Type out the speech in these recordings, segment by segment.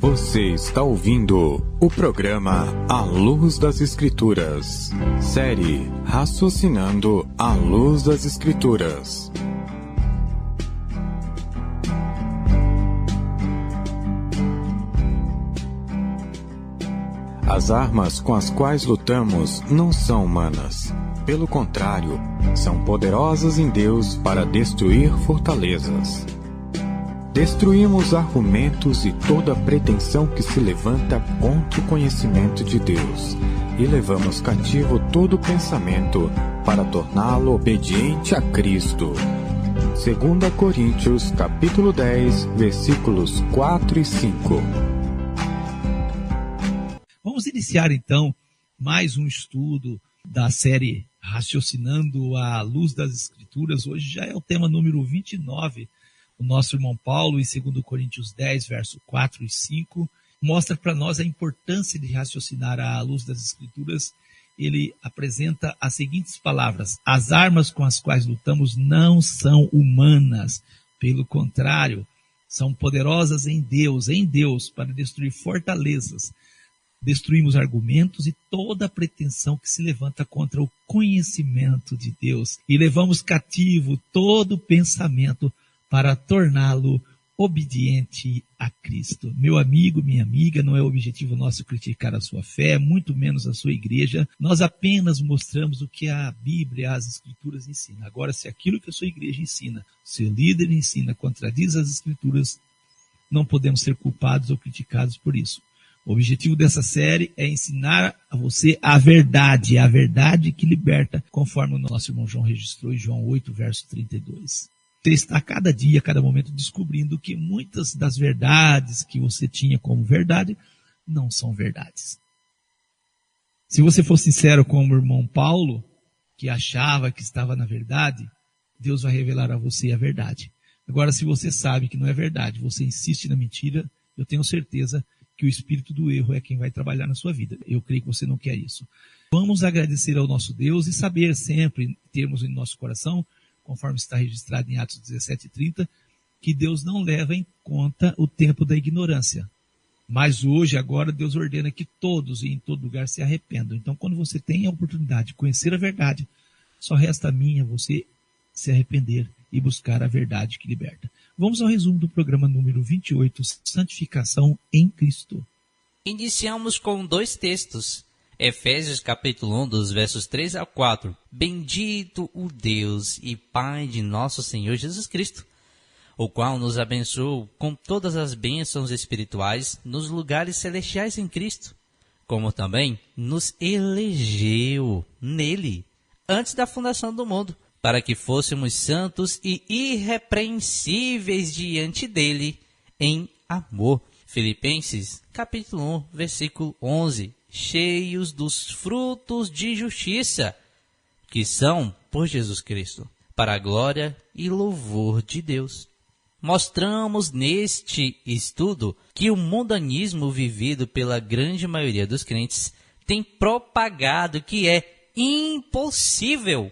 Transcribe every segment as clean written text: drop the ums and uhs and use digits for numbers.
Você está ouvindo o programa À Luz das Escrituras, série Raciocinando à Luz das Escrituras. As armas com as quais lutamos não são humanas. Pelo contrário, são poderosas em Deus para destruir fortalezas. Destruímos argumentos e toda pretensão que se levanta contra o conhecimento de Deus e levamos cativo todo pensamento para torná-lo obediente a Cristo. 2 Coríntios, capítulo 10, versículos 4 e 5. Vamos iniciar então mais um estudo da série Raciocinando à Luz das Escrituras. Hoje já é o tema número 29. O nosso irmão Paulo, em 2 Coríntios 10, verso 4 e 5, mostra para nós a importância de raciocinar à luz das Escrituras. Ele apresenta as seguintes palavras: as armas com as quais lutamos não são humanas, pelo contrário, são poderosas em Deus, para destruir fortalezas. Destruímos argumentos e toda pretensão que se levanta contra o conhecimento de Deus e levamos cativo todo pensamento para torná-lo obediente a Cristo. Meu amigo, minha amiga, não é objetivo nosso criticar a sua fé, muito menos a sua igreja. Nós apenas mostramos o que a Bíblia, as Escrituras ensinam. Agora, se aquilo que a sua igreja ensina, seu líder ensina, contradiz as Escrituras, não podemos ser culpados ou criticados por isso. O objetivo dessa série é ensinar a você a verdade que liberta, conforme o nosso irmão João registrou em João 8, verso 32. Você está a cada dia, a cada momento descobrindo que muitas das verdades que você tinha como verdade não são verdades. Se você for sincero com o irmão Paulo, que achava que estava na verdade, Deus vai revelar a você a verdade. Agora, se você sabe que não é verdade, você insiste na mentira, eu tenho certeza que o espírito do erro é quem vai trabalhar na sua vida. Eu creio que você não quer isso. Vamos agradecer ao nosso Deus e saber sempre, termos em nosso coração, conforme está registrado em Atos 17:30, que Deus não leva em conta o tempo da ignorância. Mas hoje, agora, Deus ordena que todos e em todo lugar se arrependam. Então, quando você tem a oportunidade de conhecer a verdade, só resta a mim, a você, se arrepender e buscar a verdade que liberta. Vamos ao resumo do programa número 28, Santificação em Cristo. Iniciamos com dois textos. Efésios capítulo 1, dos versos 3 a 4. Bendito o Deus e Pai de nosso Senhor Jesus Cristo, o qual nos abençoou com todas as bênçãos espirituais nos lugares celestiais em Cristo, como também nos elegeu nele, antes da fundação do mundo, para que fôssemos santos e irrepreensíveis diante dele em amor. Filipenses capítulo 1, versículo 11. Cheios dos frutos de justiça, que são por Jesus Cristo, para a glória e louvor de Deus. Mostramos neste estudo que o mundanismo vivido pela grande maioria dos crentes tem propagado que é impossível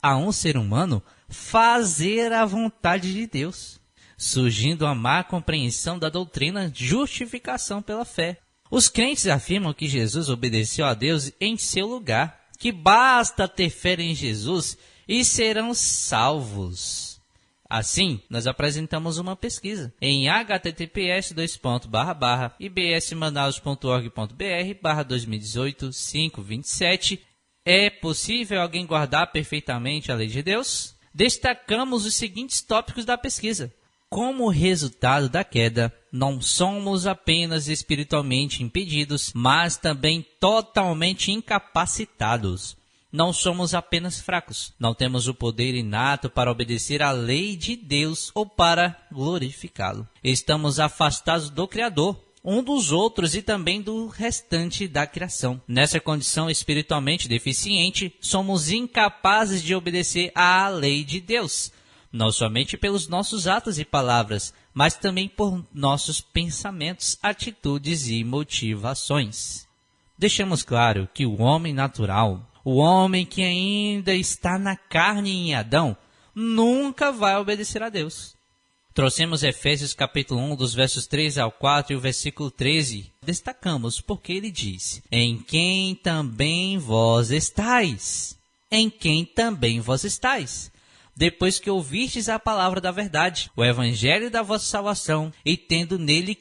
a um ser humano fazer a vontade de Deus, surgindo a má compreensão da doutrina justificação pela fé. Os crentes afirmam que Jesus obedeceu a Deus em seu lugar, que basta ter fé em Jesus e serão salvos. Assim, nós apresentamos uma pesquisa em https://ibsmanaus.org.br/2018-527. É possível alguém guardar perfeitamente a lei de Deus? Destacamos os seguintes tópicos da pesquisa. Como resultado da queda, não somos apenas espiritualmente impedidos, mas também totalmente incapacitados. Não somos apenas fracos, não temos o poder inato para obedecer à lei de Deus ou para glorificá-lo. Estamos afastados do Criador, um dos outros e também do restante da criação. Nessa condição espiritualmente deficiente, somos incapazes de obedecer à lei de Deus, não somente pelos nossos atos e palavras, mas também por nossos pensamentos, atitudes e motivações. Deixamos claro que o homem natural, o homem que ainda está na carne em Adão, nunca vai obedecer a Deus. Trouxemos Efésios capítulo 1, dos versos 3 ao 4 e o versículo 13. Destacamos porque ele diz: em quem também vós estáis. Em quem também vós estáis. Depois que ouvistes a palavra da verdade, o evangelho da vossa salvação, e tendo nele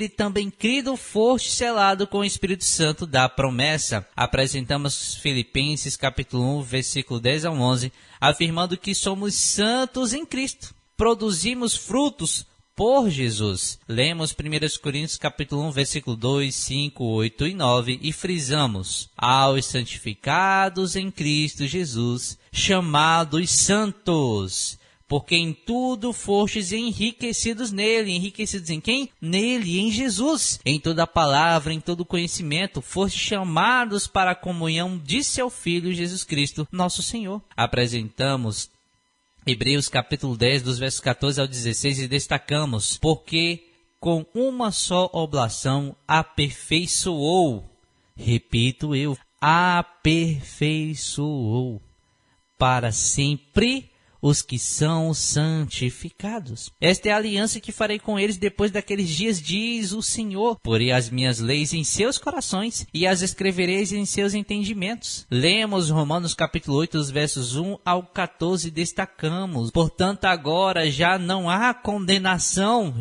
também crido, foste selado com o Espírito Santo da promessa. Apresentamos Filipenses capítulo 1, versículo 10 ao 11, afirmando que somos santos em Cristo. Produzimos frutos por Jesus. Lemos 1 Coríntios capítulo 1, versículo 2, 5, 8 e 9 e frisamos: aos santificados em Cristo Jesus, chamados santos, porque em tudo fostes enriquecidos nele. Enriquecidos em quem? Nele, em Jesus. Em toda palavra, em todo conhecimento, fostes chamados para a comunhão de seu Filho Jesus Cristo, nosso Senhor. Apresentamos Hebreus capítulo 10, dos versos 14 ao 16, e destacamos: porque com uma só oblação aperfeiçoou, repito eu, aperfeiçoou para sempre os que são santificados. Esta é a aliança que farei com eles depois daqueles dias, diz o Senhor. Porei as minhas leis em seus corações e as escrevereis em seus entendimentos. Lemos Romanos capítulo 8, dos versos 1 ao 14, destacamos: portanto agora já não há condenação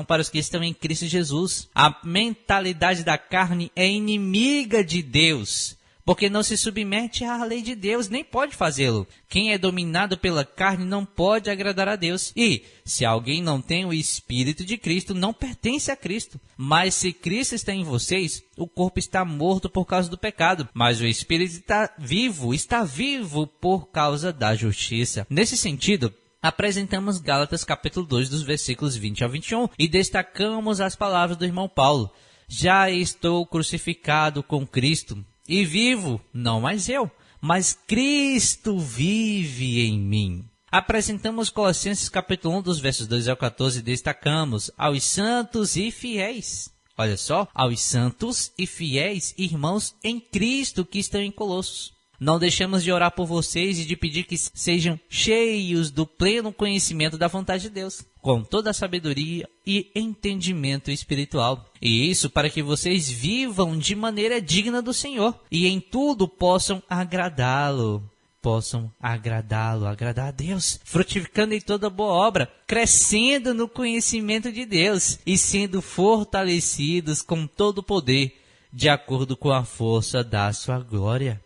para os que estão em Cristo Jesus. A mentalidade da carne é inimiga de Deus, porque não se submete à lei de Deus, nem pode fazê-lo. Quem é dominado pela carne não pode agradar a Deus. E, se alguém não tem o Espírito de Cristo, não pertence a Cristo. Mas se Cristo está em vocês, o corpo está morto por causa do pecado, mas o Espírito está vivo por causa da justiça. Nesse sentido, apresentamos Gálatas capítulo 2, dos versículos 20 ao 21, e destacamos as palavras do irmão Paulo: já estou crucificado com Cristo, e vivo, não mais eu, mas Cristo vive em mim. Apresentamos Colossenses capítulo 1, dos versos 2 ao 14, e destacamos: aos santos e fiéis. Olha só, aos santos e fiéis irmãos em Cristo que estão em Colossos. Não deixamos de orar por vocês e de pedir que sejam cheios do pleno conhecimento da vontade de Deus, com toda a sabedoria e entendimento espiritual. E isso para que vocês vivam de maneira digna do Senhor e em tudo possam agradá-lo, agradar a Deus, frutificando em toda boa obra, crescendo no conhecimento de Deus e sendo fortalecidos com todo o poder, de acordo com a força da sua glória.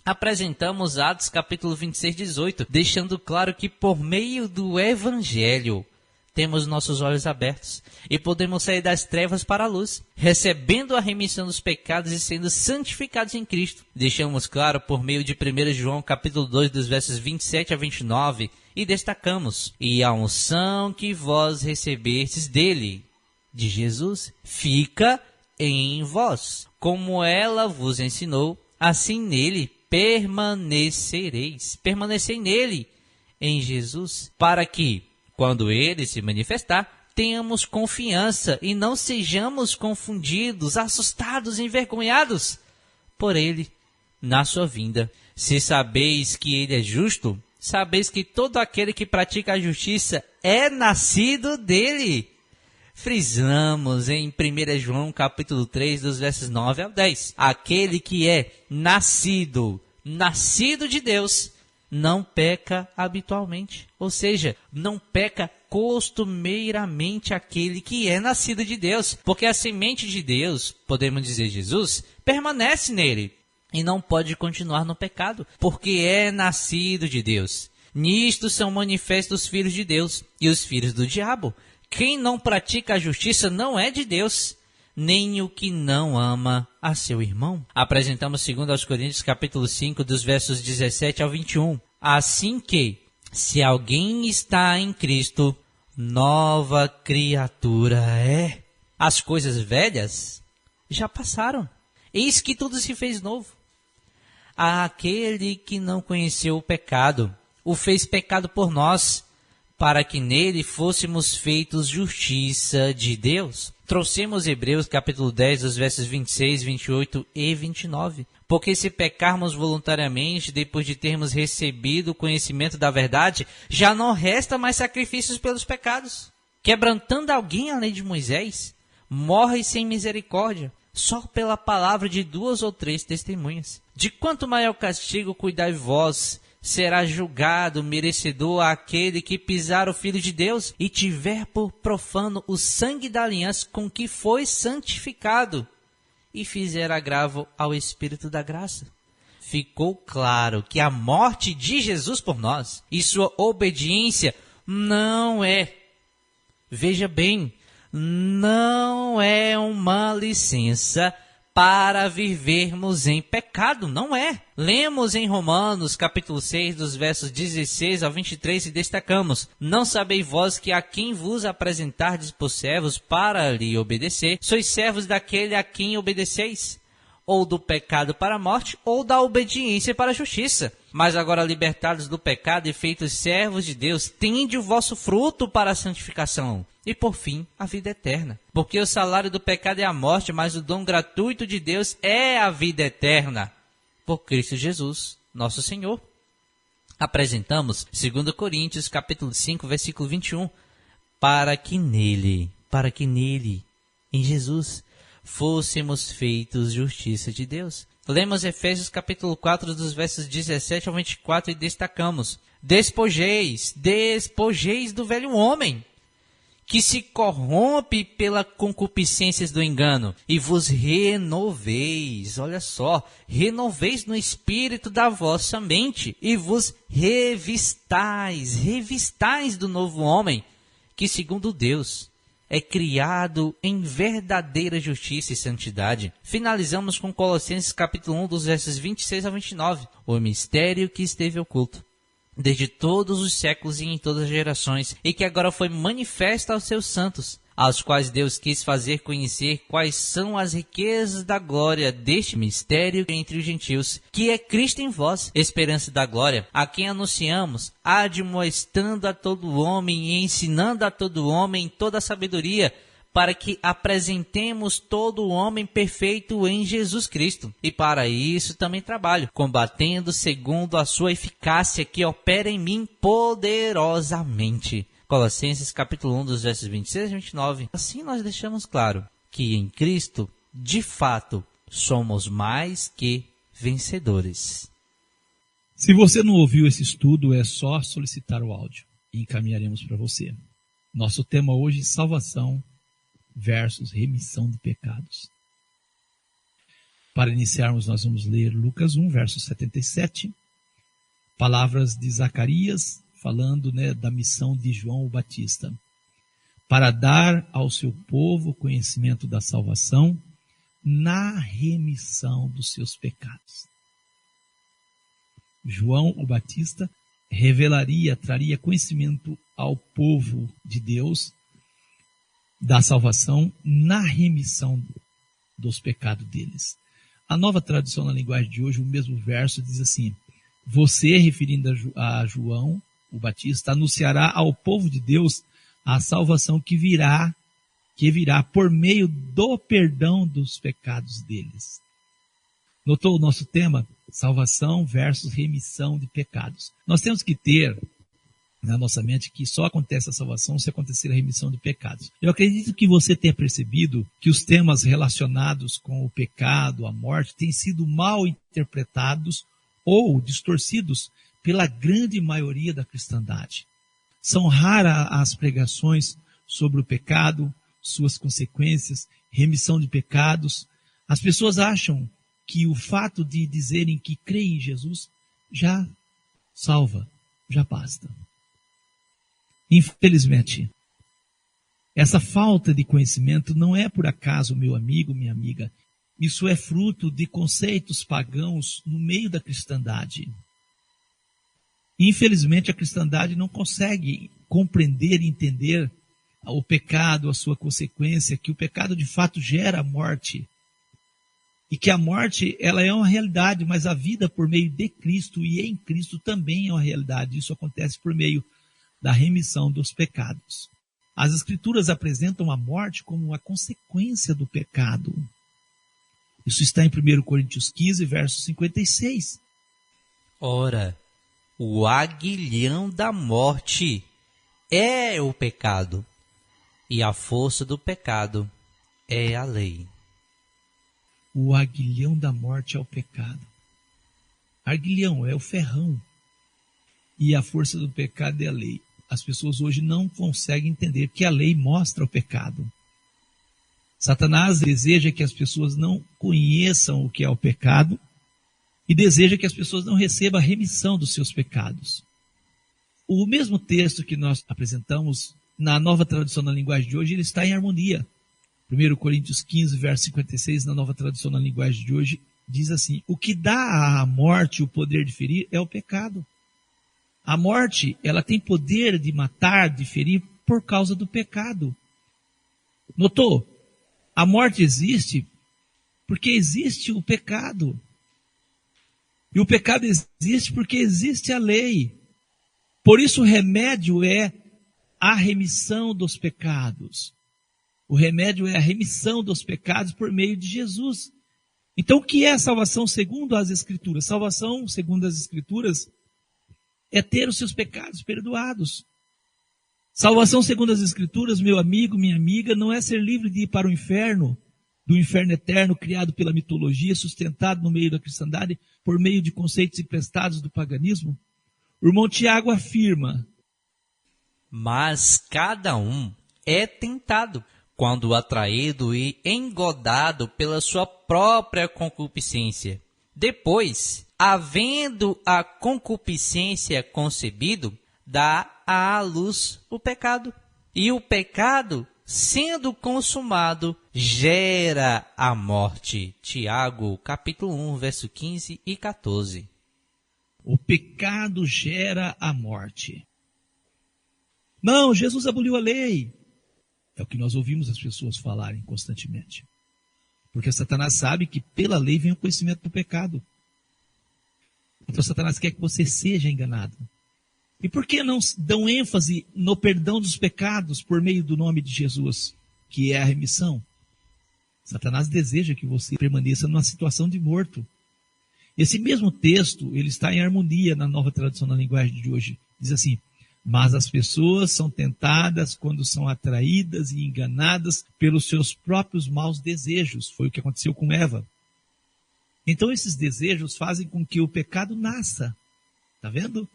Apresentamos Atos capítulo 26, 18, deixando claro que por meio do Evangelho temos nossos olhos abertos e podemos sair das trevas para a luz, recebendo a remissão dos pecados e sendo santificados em Cristo. Deixamos claro por meio de 1 João capítulo 2, dos versos 27 a 29, e destacamos: e a unção que vós recebestes dele, de Jesus, fica em vós. Como ela vos ensinou, assim nele permanecereis. Permanecei nele, em Jesus, para que, quando ele se manifestar, tenhamos confiança e não sejamos confundidos, assustados, envergonhados por ele na sua vinda. Se sabeis que ele é justo, sabeis que todo aquele que pratica a justiça é nascido dele. Frisamos em 1 João capítulo 3, dos versos 9 ao 10. Aquele que é nascido de Deus, não peca habitualmente. Ou seja, não peca costumeiramente aquele que é nascido de Deus. Porque a semente de Deus, podemos dizer Jesus, permanece nele e não pode continuar no pecado, porque é nascido de Deus. Nisto são manifestos os filhos de Deus e os filhos do diabo. Quem não pratica a justiça não é de Deus, nem o que não ama a seu irmão. Apresentamos 2 Coríntios capítulo 5, dos versos 17 ao 21. Assim que, se alguém está em Cristo, nova criatura é. As coisas velhas já passaram, eis que tudo se fez novo. Aquele que não conheceu o pecado, o fez pecado por nós, para que nele fôssemos feitos justiça de Deus. Trouxemos Hebreus capítulo 10, os versos 26, 28 e 29. Porque se pecarmos voluntariamente, depois de termos recebido o conhecimento da verdade, já não resta mais sacrifícios pelos pecados. Quebrantando alguém a lei de Moisés, morre sem misericórdia, só pela palavra de 2 ou 3 testemunhas. De quanto maior castigo cuidai vós, será julgado merecedor aquele que pisar o Filho de Deus e tiver por profano o sangue da aliança com que foi santificado e fizer agravo ao Espírito da graça. Ficou claro que a morte de Jesus por nós e sua obediência não é, veja bem, não é uma licença para vivermos em pecado, não é. Lemos em Romanos, capítulo 6, dos versos 16 ao 23 e destacamos: não sabeis vós que a quem vos apresentardes por servos para lhe obedecer, sois servos daquele a quem obedeceis, ou do pecado para a morte, ou da obediência para a justiça. Mas agora libertados do pecado e feitos servos de Deus, tende o vosso fruto para a santificação, e por fim a vida eterna. Porque o salário do pecado é a morte, mas o dom gratuito de Deus é a vida eterna, por Cristo Jesus, nosso Senhor. Apresentamos 2 Coríntios, capítulo 5, versículo 21, para que nele, em Jesus, fôssemos feitos justiça de Deus. Lemos Efésios capítulo 4, dos versos 17 ao 24 e destacamos: despojeis do velho homem, que se corrompe pela concupiscências do engano, e vos renoveis, olha só, renoveis no espírito da vossa mente, e vos revistais do novo homem, que segundo Deus é criado em verdadeira justiça e santidade. Finalizamos com Colossenses capítulo 1, dos versos 26 a 29. O mistério que esteve oculto desde todos os séculos e em todas as gerações, e que agora foi manifesto aos seus santos, aos quais Deus quis fazer conhecer quais são as riquezas da glória deste mistério entre os gentios, que é Cristo em vós, esperança da glória, a quem anunciamos, admoestando a todo homem e ensinando a todo homem toda a sabedoria, para que apresentemos todo o homem perfeito em Jesus Cristo. E para isso também trabalho, combatendo segundo a sua eficácia que opera em mim poderosamente. Colossenses capítulo 1, dos versos 26 e 29. Assim nós deixamos claro que em Cristo, de fato, somos mais que vencedores. Se você não ouviu esse estudo, é só solicitar o áudio e encaminharemos para você. Nosso tema hoje é salvação versus remissão de pecados. Para iniciarmos, nós vamos ler Lucas 1, verso 77, palavras de Zacarias, falando da missão de João o Batista, para dar ao seu povo conhecimento da salvação na remissão dos seus pecados. João o Batista traria conhecimento ao povo de Deus da salvação na remissão dos pecados deles. A Nova Tradução na linguagem de hoje, o mesmo verso diz assim: você, referindo a João o Batista, anunciará ao povo de Deus a salvação que virá por meio do perdão dos pecados deles. Notou o nosso tema? Salvação versus remissão de pecados. Nós temos que ter na nossa mente que só acontece a salvação se acontecer a remissão de pecados. Eu acredito que você tenha percebido que os temas relacionados com o pecado, a morte, têm sido mal interpretados ou distorcidos pela grande maioria da cristandade. São raras as pregações sobre o pecado, suas consequências, remissão de pecados. As pessoas acham que o fato de dizerem que creem em Jesus já salva, já basta. Infelizmente, essa falta de conhecimento não é por acaso, meu amigo, minha amiga. Isso é fruto de conceitos pagãos no meio da cristandade. Infelizmente, a cristandade não consegue compreender e entender o pecado, a sua consequência, que o pecado de fato gera a morte. E que a morte, ela é uma realidade, mas a vida por meio de Cristo e em Cristo também é uma realidade. Isso acontece por meio da remissão dos pecados. As Escrituras apresentam a morte como a consequência do pecado. Isso está em 1 Coríntios 15, verso 56. Ora, o aguilhão da morte é o pecado, e a força do pecado é a lei. O aguilhão da morte é o pecado. Aguilhão é o ferrão. E a força do pecado é a lei. As pessoas hoje não conseguem entender que a lei mostra o pecado. Satanás deseja que as pessoas não conheçam o que é o pecado e deseja que as pessoas não recebam a remissão dos seus pecados. O mesmo texto que nós apresentamos na Nova Tradução na Linguagem de hoje, ele está em harmonia. 1 Coríntios 15, verso 56, na Nova Tradução na Linguagem de hoje, diz assim: o que dá à morte o poder de ferir é o pecado. A morte, ela tem poder de matar, de ferir, por causa do pecado. Notou? A morte existe porque existe o pecado. E o pecado existe porque existe a lei. Por isso o remédio é a remissão dos pecados. O remédio é a remissão dos pecados por meio de Jesus. Então, o que é salvação segundo as Escrituras? Salvação segundo as Escrituras é ter os seus pecados perdoados. Salvação segundo as Escrituras, meu amigo, minha amiga, não é ser livre de ir para o inferno, do inferno eterno criado pela mitologia, sustentado no meio da cristandade, por meio de conceitos emprestados do paganismo. O irmão Tiago afirma: mas cada um é tentado quando atraído e engodado pela sua própria concupiscência. Depois, havendo a concupiscência concebido, dá à luz o pecado. E o pecado, sendo consumado, gera a morte. Tiago, capítulo 1, verso 15 e 14. O pecado gera a morte. Não, Jesus aboliu a lei. É o que nós ouvimos as pessoas falarem constantemente. Porque Satanás sabe que pela lei vem o conhecimento do pecado. Então Satanás quer que você seja enganado. E por que não dão ênfase no perdão dos pecados por meio do nome de Jesus, que é a remissão? Satanás deseja que você permaneça numa situação de morto. Esse mesmo texto, ele está em harmonia na Nova Tradução na Linguagem de hoje. Diz assim: mas as pessoas são tentadas quando são atraídas e enganadas pelos seus próprios maus desejos. Foi o que aconteceu com Eva. Então esses desejos fazem com que o pecado nasça. Está vendo?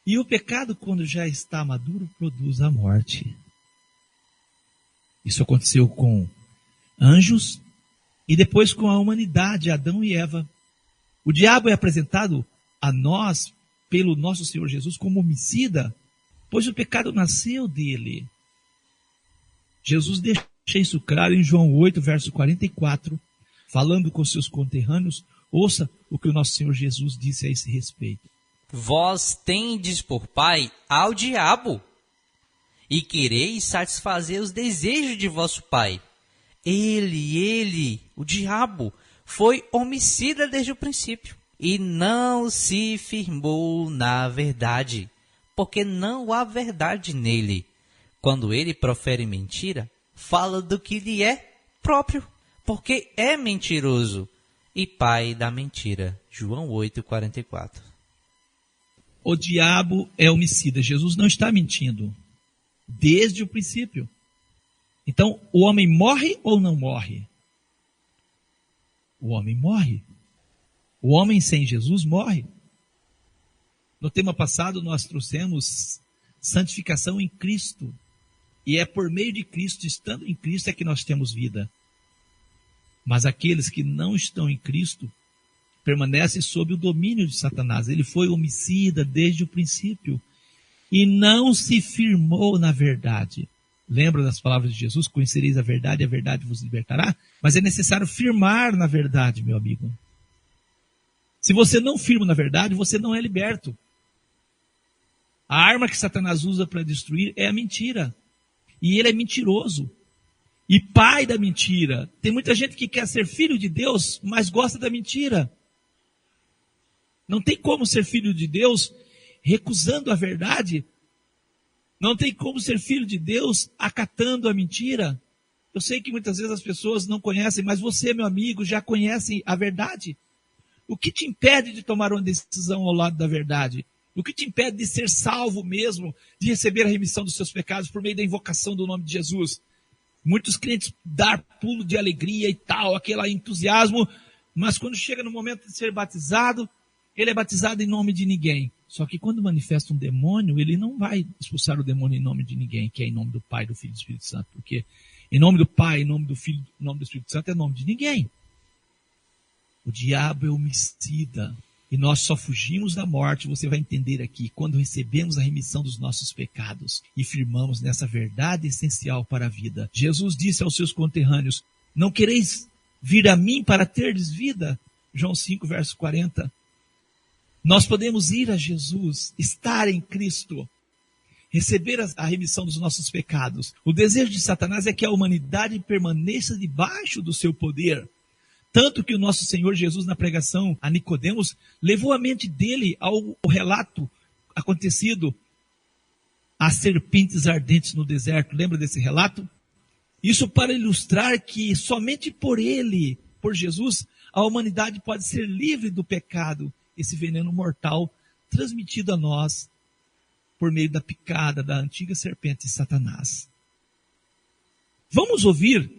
E o pecado, quando já está maduro, produz a morte. Isso aconteceu com anjos e depois com a humanidade, Adão e Eva. O diabo é apresentado a nós, pelo nosso Senhor Jesus, como homicida, pois o pecado nasceu dele. Jesus deixa isso claro em João 8, verso 44, falando com seus conterrâneos. Ouça o que o nosso Senhor Jesus disse a esse respeito. Vós tendes por pai ao diabo, e quereis satisfazer os desejos de vosso pai. Ele, o diabo, foi homicida desde o princípio, e não se firmou na verdade, porque não há verdade nele. Quando ele profere mentira, fala do que lhe é próprio, porque é mentiroso e pai da mentira. João 8, 44. O diabo é homicida. Jesus não está mentindo desde o princípio. Então, o homem morre ou não morre? O homem morre. O homem sem Jesus morre. No tema passado, nós trouxemos santificação em Cristo. E é por meio de Cristo, estando em Cristo, é que nós temos vida. Mas aqueles que não estão em Cristo permanecem sob o domínio de Satanás. Ele foi homicida desde o princípio e não se firmou na verdade. Lembra das palavras de Jesus? Conhecereis a verdade vos libertará. Mas é necessário firmar na verdade, meu amigo. Se você não firma na verdade, você não é liberto. A arma que Satanás usa para destruir é a mentira. E ele é mentiroso. E pai da mentira. Tem muita gente que quer ser filho de Deus, mas gosta da mentira. Não tem como ser filho de Deus recusando a verdade Não tem como ser filho de Deus acatando a mentira. Eu sei que muitas vezes as pessoas não conhecem, mas você, meu amigo, já conhece a verdade. O que te impede de tomar uma decisão ao lado da verdade? O que te impede de ser salvo mesmo, de receber a remissão dos seus pecados por meio da invocação do nome de Jesus? Muitos crentes dão pulo de alegria e tal, aquele entusiasmo, mas quando chega no momento de ser batizado, ele é batizado em nome de ninguém. Só que quando manifesta um demônio, ele não vai expulsar o demônio em nome de ninguém, que é em nome do Pai, do Filho e do Espírito Santo. Porque em nome do Pai, em nome do Filho, em nome do Espírito Santo, é em nome de ninguém. O diabo é homicida. E nós só fugimos da morte, você vai entender aqui, quando recebemos a remissão dos nossos pecados e firmamos nessa verdade essencial para a vida. Jesus disse aos seus conterrâneos, não quereis vir a mim para terdes vida? João 5, verso 40. Nós podemos ir a Jesus, estar em Cristo, receber a remissão dos nossos pecados. O desejo de Satanás é que a humanidade permaneça debaixo do seu poder. Tanto que o nosso Senhor Jesus, na pregação a Nicodemos, levou a mente dele ao relato acontecido às serpentes ardentes no deserto. Lembra desse relato? Isso para ilustrar que somente por ele, por Jesus, a humanidade pode ser livre do pecado, esse veneno mortal transmitido a nós por meio da picada da antiga serpente Satanás. Vamos ouvir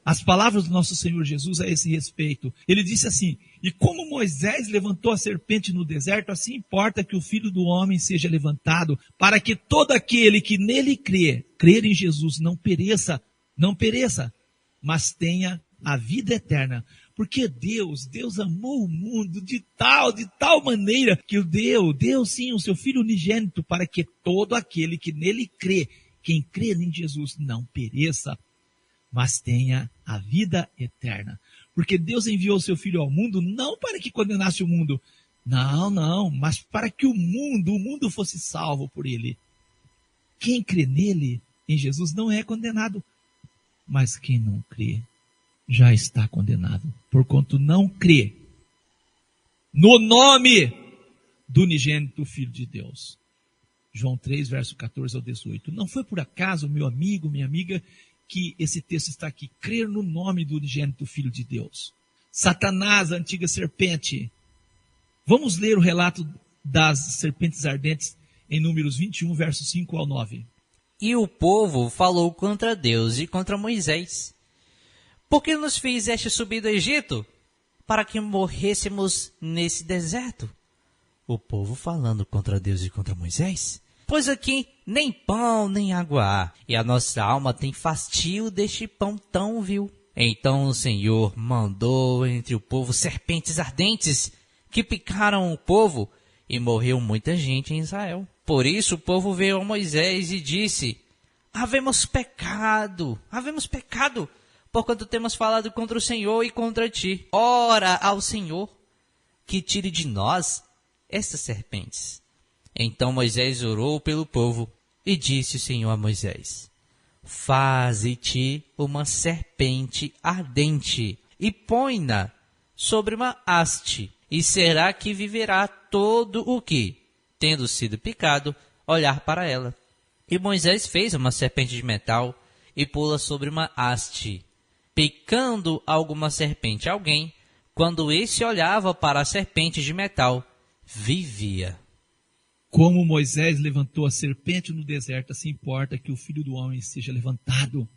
as palavras do nosso Senhor Jesus a esse respeito. Ele disse assim, e como Moisés levantou a serpente no deserto, assim importa que o Filho do Homem seja levantado, para que todo aquele que nele crer em Jesus, não pereça, mas tenha a vida eterna. Porque Deus amou o mundo de tal maneira que deu sim o seu Filho unigênito para que todo aquele que nele crê, quem crê em Jesus não pereça, mas tenha a vida eterna. Porque Deus enviou o seu Filho ao mundo não para que condenasse o mundo, não, mas para que o mundo fosse salvo por ele. Quem crê nele, em Jesus, não é condenado, mas quem não crê já está condenado, porquanto não crê no nome do unigênito Filho de Deus. João 3, verso 14 ao 18. Não foi por acaso, meu amigo, minha amiga, que esse texto está aqui. Crer no nome do unigênito Filho de Deus. Satanás, a antiga serpente. Vamos ler o relato das serpentes ardentes em Números 21, versos 5 ao 9. E o povo falou contra Deus e contra Moisés. Por que nos fizeste subir do Egito? Para que morrêssemos nesse deserto? O povo falando contra Deus e contra Moisés. Pois aqui nem pão nem água há, e a nossa alma tem fastio deste pão tão vil. Então o Senhor mandou entre o povo serpentes ardentes, que picaram o povo, e morreu muita gente em Israel. Por isso o povo veio a Moisés e disse, havemos pecado, porquanto temos falado contra o Senhor e contra ti. Ora ao Senhor, que tire de nós estas serpentes. Então Moisés orou pelo povo, e disse o Senhor a Moisés, faze-te uma serpente ardente, e põe-na sobre uma haste, e será que viverá todo o que, tendo sido picado, olhar para ela. E Moisés fez uma serpente de metal, e pô-la sobre uma haste. Picando alguma serpente a alguém, quando esse olhava para a serpente de metal, vivia. Como Moisés levantou a serpente no deserto, assim importa que o Filho do Homem seja levantado,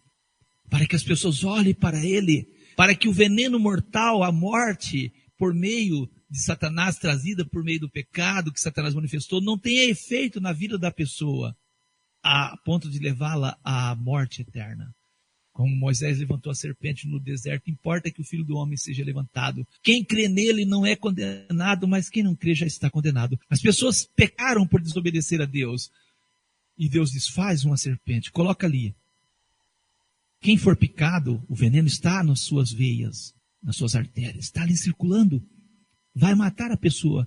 para que as pessoas olhem para ele, para que o veneno mortal, a morte, por meio de Satanás, trazida por meio do pecado que Satanás manifestou, não tenha efeito na vida da pessoa, a ponto de levá-la à morte eterna. Como Moisés levantou a serpente no deserto, importa que o Filho do Homem seja levantado. Quem crê nele não é condenado, mas quem não crê já está condenado. As pessoas pecaram por desobedecer a Deus. E Deus diz, faz uma serpente, coloca ali. Quem for picado, o veneno está nas suas veias, nas suas artérias, está ali circulando. Vai matar a pessoa.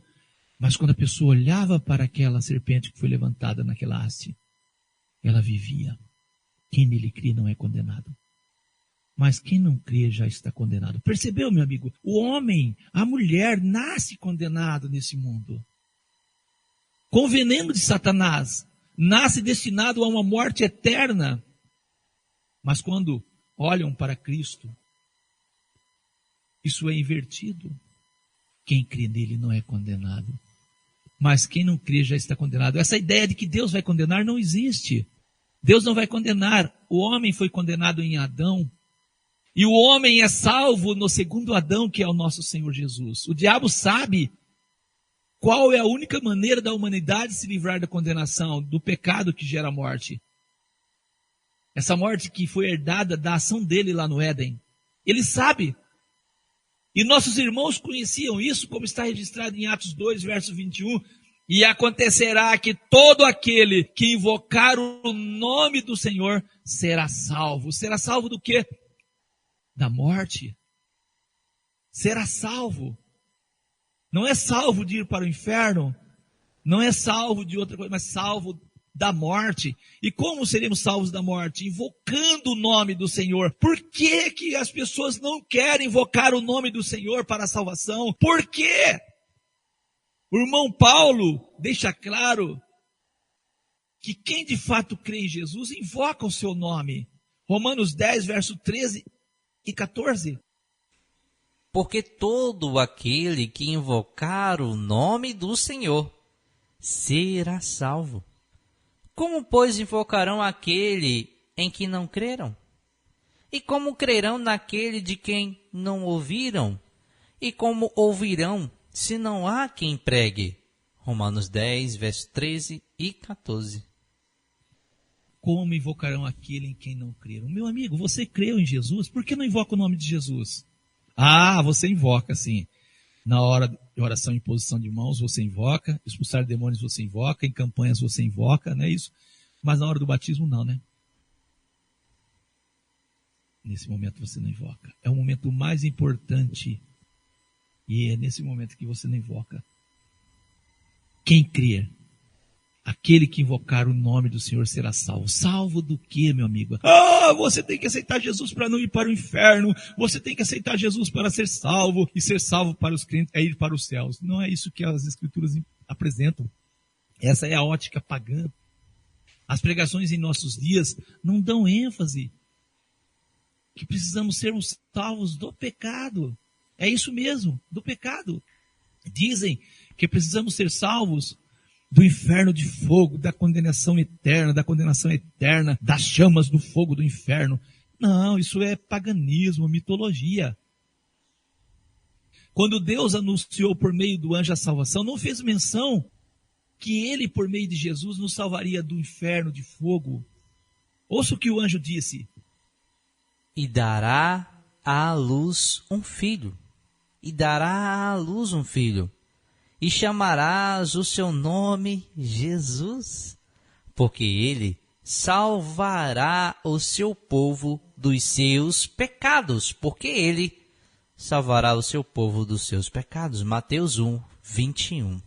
Mas quando a pessoa olhava para aquela serpente que foi levantada naquela haste, ela vivia. Quem nele crê não é condenado. Mas quem não crê já está condenado. Percebeu, meu amigo? O homem, a mulher, nasce condenado nesse mundo. Com o veneno de Satanás, nasce destinado a uma morte eterna. Mas quando olham para Cristo, isso é invertido. Quem crê nele não é condenado, mas quem não crê já está condenado. Essa ideia de que Deus vai condenar não existe. Deus não vai condenar. O homem foi condenado em Adão, e o homem é salvo no segundo Adão, que é o nosso Senhor Jesus. O diabo sabe qual é a única maneira da humanidade se livrar da condenação, do pecado que gera morte. Essa morte que foi herdada da ação dele lá no Éden. Ele sabe. E nossos irmãos conheciam isso, como está registrado em Atos 2, verso 21. E acontecerá que todo aquele que invocar o nome do Senhor será salvo. Será salvo do quê? Da morte. Será salvo. Não é salvo de ir para o inferno. Não é salvo de outra coisa, mas salvo da morte. E como seremos salvos da morte? Invocando o nome do Senhor. Por que que as pessoas não querem invocar o nome do Senhor para a salvação? Por quê? O irmão Paulo deixa claro que quem de fato crê em Jesus invoca o seu nome. Romanos 10, verso 13 e 14. Porque todo aquele que invocar o nome do Senhor será salvo. Como, pois, invocarão aquele em que não creram? E como crerão naquele de quem não ouviram? E como ouvirão, se não há quem pregue? Romanos 10, verso 13 e 14. Como invocarão aquele em quem não creram? Meu amigo, você creu em Jesus? Por que não invoca o nome de Jesus? Ah, você invoca, sim. Na hora de oração e imposição de mãos, você invoca. Expulsar demônios, você invoca. Em campanhas, você invoca, não é isso? Mas na hora do batismo, não, né? Nesse momento, você não invoca. É o momento mais importante. E é nesse momento que você não invoca. Quem crer, aquele que invocar o nome do Senhor será salvo. Salvo do quê, meu amigo? Ah, você tem que aceitar Jesus para não ir para o inferno. Você tem que aceitar Jesus para ser salvo. E ser salvo para os crentes é ir para os céus. Não é isso que as Escrituras apresentam. Essa é a ótica pagã. As pregações em nossos dias não dão ênfase que precisamos sermos salvos do pecado. É isso mesmo, do pecado. Dizem que precisamos ser salvos do inferno de fogo, da condenação eterna, das chamas do fogo do inferno. Não, isso é paganismo, mitologia. Quando Deus anunciou por meio do anjo a salvação, não fez menção que ele, por meio de Jesus, nos salvaria do inferno de fogo. Ouça o que o anjo disse. E dará à luz um filho. E dará à luz um filho. E chamarás o seu nome Jesus, porque ele salvará o seu povo dos seus pecados, porque ele salvará o seu povo dos seus pecados. Mateus 1, 21.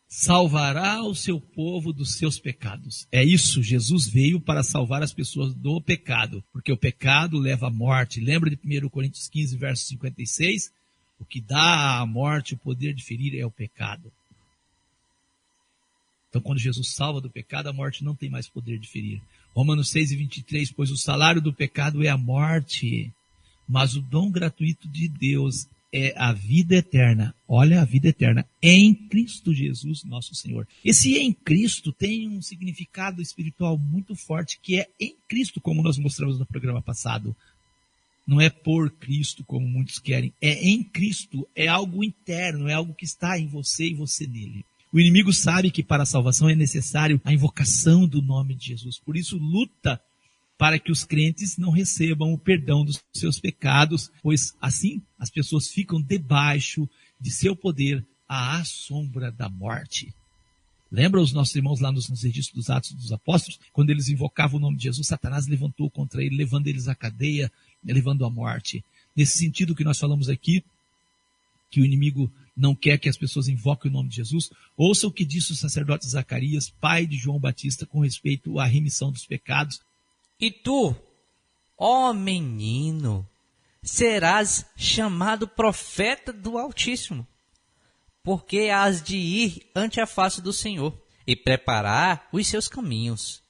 Salvará o seu povo dos seus pecados. É isso, Jesus veio para salvar as pessoas do pecado, porque o pecado leva à morte. Lembra de 1 Coríntios 15, verso 56? O que dá à morte o poder de ferir é o pecado. Então, quando Jesus salva do pecado, a morte não tem mais poder de ferir. Romanos 6 e 23, pois o salário do pecado é a morte, mas o dom gratuito de Deus é a vida eterna. Olha, a vida eterna em Cristo Jesus, nosso Senhor. Esse em Cristo tem um significado espiritual muito forte, que é em Cristo, como nós mostramos no programa passado. Não é por Cristo, como muitos querem. É em Cristo, é algo interno, é algo que está em você e você nele. O inimigo sabe que para a salvação é necessário a invocação do nome de Jesus. Por isso luta para que os crentes não recebam o perdão dos seus pecados, pois assim as pessoas ficam debaixo de seu poder à sombra da morte. Lembra os nossos irmãos lá nos registros dos Atos dos Apóstolos? Quando eles invocavam o nome de Jesus, Satanás levantou contra ele, levando eles à cadeia, levando à morte. Nesse sentido que nós falamos aqui, que o inimigo não quer que as pessoas invoquem o nome de Jesus, ouça o que disse o sacerdote Zacarias, pai de João Batista, com respeito à remissão dos pecados. E tu, ó menino, serás chamado profeta do Altíssimo, porque hás de ir ante a face do Senhor. e preparar os seus caminhos,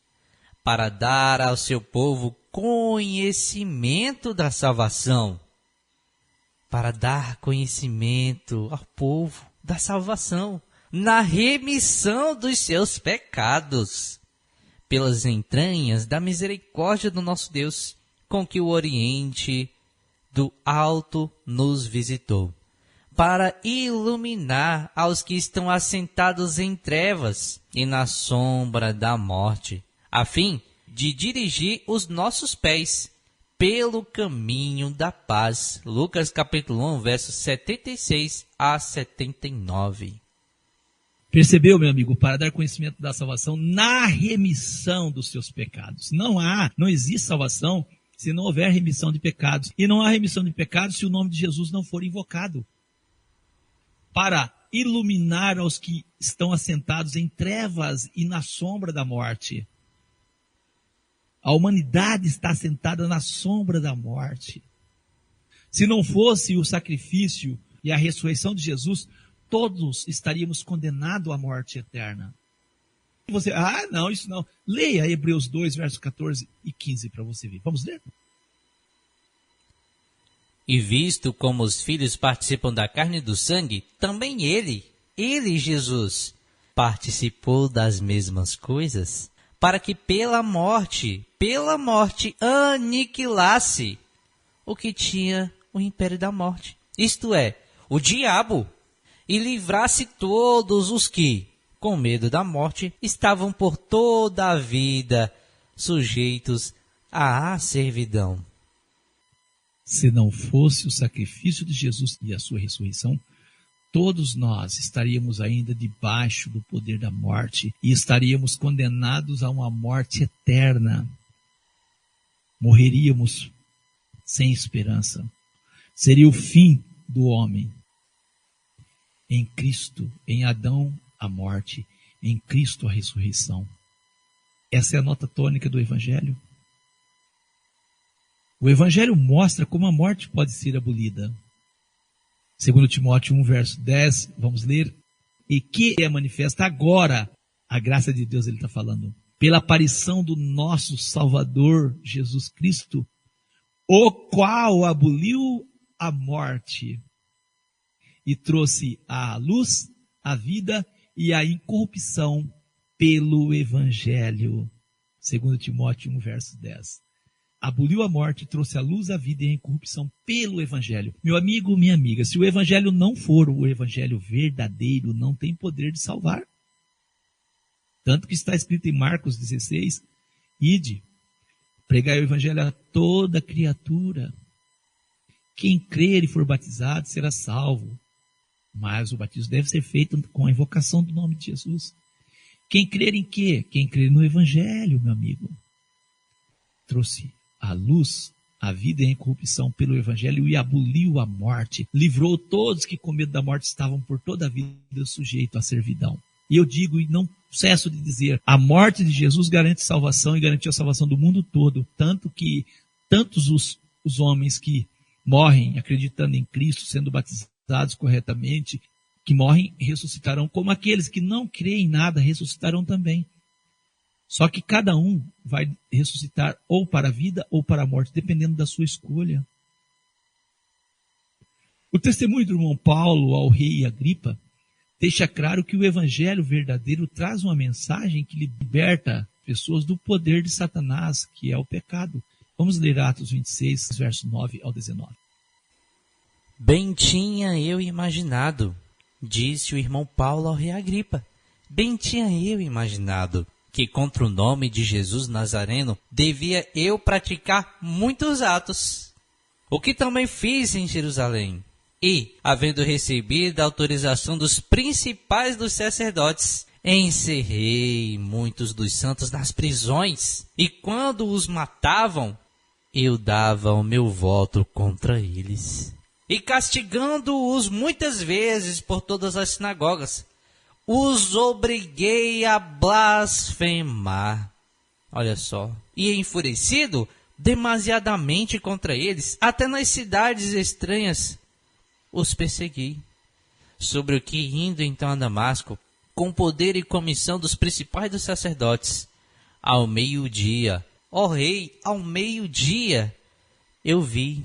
para dar ao seu povo conhecimento da salvação. Para dar conhecimento ao povo da salvação, na remissão dos seus pecados, pelas entranhas da misericórdia do nosso Deus, com que o Oriente do Alto nos visitou, para iluminar aos que estão assentados em trevas e na sombra da morte, a fim de dirigir os nossos pés pelo caminho da paz. Lucas capítulo 1, versos 76 a 79. Percebeu, meu amigo? Para dar conhecimento da salvação na remissão dos seus pecados. Não existe salvação se não houver remissão de pecados. E não há remissão de pecados se o nome de Jesus não for invocado. Para iluminar aos que estão assentados em trevas e na sombra da morte. A humanidade está assentada na sombra da morte. Se não fosse o sacrifício e a ressurreição de Jesus, todos estaríamos condenados à morte eterna. Você, não, isso não. Leia Hebreus 2, versos 14 e 15 para você ver. Vamos ler? E visto como os filhos participam da carne e do sangue, também ele, Jesus, participou das mesmas coisas, para que pela morte, aniquilasse o que tinha o império da morte, isto é, o diabo, e livrasse todos os que, com medo da morte, estavam por toda a vida sujeitos à servidão. Se não fosse o sacrifício de Jesus e a sua ressurreição, todos nós estaríamos ainda debaixo do poder da morte e estaríamos condenados a uma morte eterna. Morreríamos sem esperança. Seria o fim do homem. Em Cristo, em Adão, a morte, em Cristo, a ressurreição. Essa é a nota tônica do Evangelho. O Evangelho mostra como a morte pode ser abolida. Segundo Timóteo 1, verso 10, vamos ler. E que é manifesta agora, a graça de Deus, ele está falando, pela aparição do nosso Salvador, Jesus Cristo, o qual aboliu a morte e trouxe à luz a vida e a incorrupção pelo Evangelho. Segundo Timóteo 1, verso 10. Aboliu a morte, trouxe à luz a vida e a incorrupção pelo Evangelho. Meu amigo, minha amiga, se o Evangelho não for o Evangelho verdadeiro, não tem poder de salvar. Tanto que está escrito em Marcos 16, ide, pregai o Evangelho a toda criatura. Quem crer e for batizado será salvo. Mas o batismo deve ser feito com a invocação do nome de Jesus. Quem crer em quê? Quem crer no Evangelho, meu amigo. Trouxe a luz, a vida e a incorrupção pelo Evangelho e aboliu a morte. Livrou todos que com medo da morte estavam por toda a vida sujeitos à servidão. E eu digo e não cesso de dizer, a morte de Jesus garante salvação e garantiu a salvação do mundo todo. Tanto que tantos os homens que morrem acreditando em Cristo, sendo batizados corretamente, que morrem ressuscitarão, como aqueles que não creem em nada ressuscitarão também. Só que cada um vai ressuscitar ou para a vida ou para a morte, dependendo da sua escolha. O testemunho do irmão Paulo ao rei Agripa deixa claro que o evangelho verdadeiro traz uma mensagem que liberta pessoas do poder de Satanás, que é o pecado. Vamos ler Atos 26, verso 9 ao 19. Bem tinha eu imaginado, disse o irmão Paulo ao rei Agripa, bem tinha eu imaginado que contra o nome de Jesus Nazareno devia eu praticar muitos atos, o que também fiz em Jerusalém. E, havendo recebido a autorização dos principais dos sacerdotes, encerrei muitos dos santos nas prisões, e quando os matavam, eu dava o meu voto contra eles. E castigando-os muitas vezes por todas as sinagogas, os obriguei a blasfemar. Olha só. E enfurecido demasiadamente contra eles, até nas cidades estranhas, os persegui. Sobre o que, indo então a Damasco, com poder e comissão dos principais dos sacerdotes. Ao meio-dia, ó rei, ao meio-dia, eu vi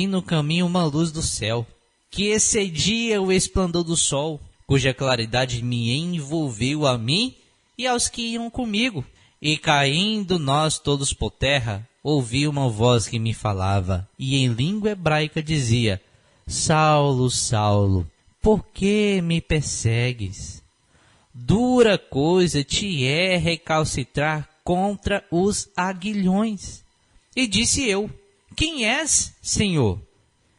no caminho uma luz do céu, que excedia o esplendor do sol, cuja claridade me envolveu a mim e aos que iam comigo. E caindo nós todos por terra, ouvi uma voz que me falava, e em língua hebraica dizia: Saulo, Saulo, por que me persegues? Dura coisa te é recalcitrar contra os aguilhões. E disse eu: Quem és, Senhor?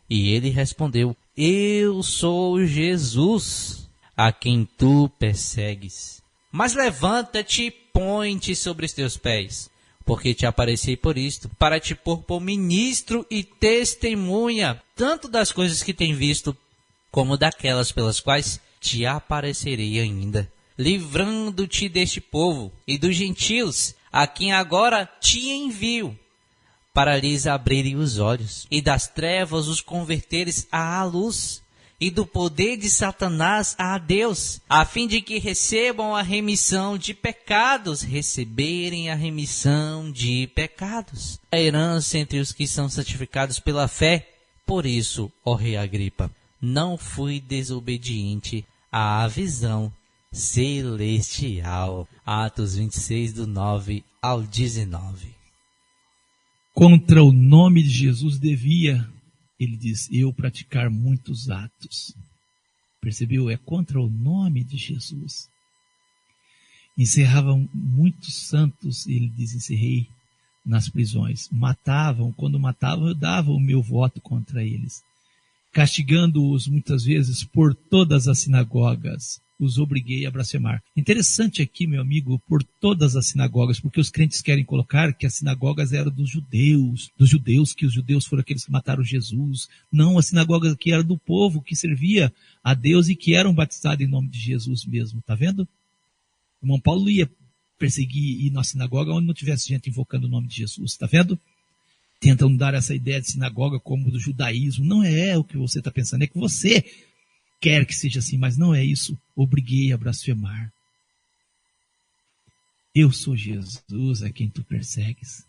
E ele respondeu: Eu sou Jesus, a quem tu persegues. Mas levanta-te e põe-te sobre os teus pés, porque te apareci por isto, para te pôr por ministro e testemunha, tanto das coisas que tem visto, como daquelas pelas quais te aparecerei ainda, livrando-te deste povo e dos gentios, a quem agora te envio, para lhes abrirem os olhos, e das trevas os converteres à luz, e do poder de Satanás a Deus, a fim de que recebam a remissão de pecados, receberem a remissão de pecados, a herança entre os que são santificados pela fé. Por isso, ó rei Agripa, não fui desobediente à visão celestial. Atos 26, do 9 ao 19. Contra o nome de Jesus devia, ele diz, eu praticar muitos atos. Percebeu? É contra o nome de Jesus. Encerravam muitos santos, ele diz, encerrei nas prisões. Matavam, quando matavam eu dava o meu voto contra eles. Castigando-os muitas vezes por todas as sinagogas, os obriguei a blasfemar. Interessante aqui, meu amigo, por todas as sinagogas, porque os crentes querem colocar que as sinagogas eram dos judeus, que os judeus foram aqueles que mataram Jesus. Não, as sinagogas aqui eram do povo que servia a Deus e que eram batizados em nome de Jesus mesmo, tá vendo? O irmão Paulo ia perseguir ir na sinagoga onde não tivesse gente invocando o nome de Jesus, tá vendo? Tentam dar essa ideia de sinagoga como do judaísmo. Não é o que você está pensando, é que você quer que seja assim, mas não é isso. Obriguei a blasfemar. Eu sou Jesus a quem tu persegues.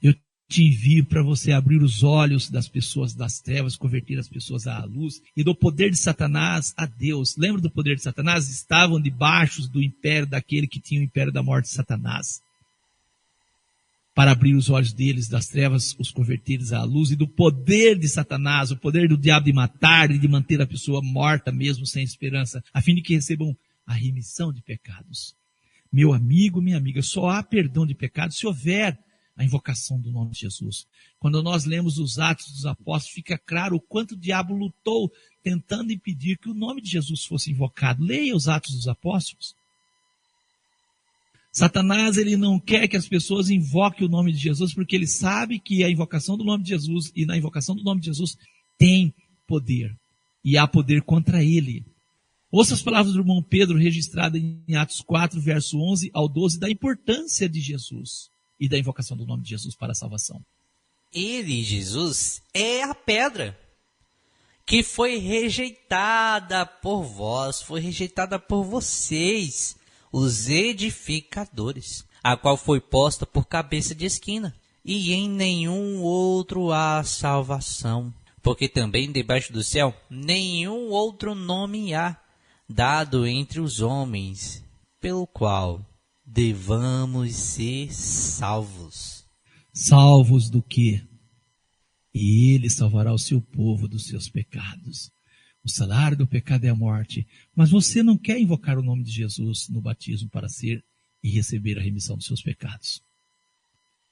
Eu te envio para você abrir os olhos das pessoas das trevas, converter as pessoas à luz, e do poder de Satanás a Deus. Lembra do poder de Satanás? Estavam debaixo do império daquele que tinha o império da morte, Satanás. Para abrir os olhos deles, das trevas, os converteres à luz, e do poder de Satanás, o poder do diabo de matar e de manter a pessoa morta mesmo sem esperança, a fim de que recebam a remissão de pecados. Meu amigo, minha amiga, só há perdão de pecados se houver a invocação do nome de Jesus. Quando nós lemos os Atos dos Apóstolos, fica claro o quanto o diabo lutou tentando impedir que o nome de Jesus fosse invocado. Leia os Atos dos Apóstolos. Satanás, ele não quer que as pessoas invoquem o nome de Jesus, porque ele sabe que a invocação do nome de Jesus, e na invocação do nome de Jesus, tem poder. E há poder contra ele. Ouça as palavras do irmão Pedro, registradas em Atos 4, verso 11 ao 12, da importância de Jesus e da invocação do nome de Jesus para a salvação. Ele, Jesus, é a pedra que foi rejeitada por vós, foi rejeitada por vocês, os edificadores, a qual foi posta por cabeça de esquina, e em nenhum outro há salvação, porque também debaixo do céu nenhum outro nome há dado entre os homens, pelo qual devamos ser salvos. Salvos do quê? E ele salvará o seu povo dos seus pecados. O salário do pecado é a morte. Mas você não quer invocar o nome de Jesus no batismo para ser e receber a remissão dos seus pecados.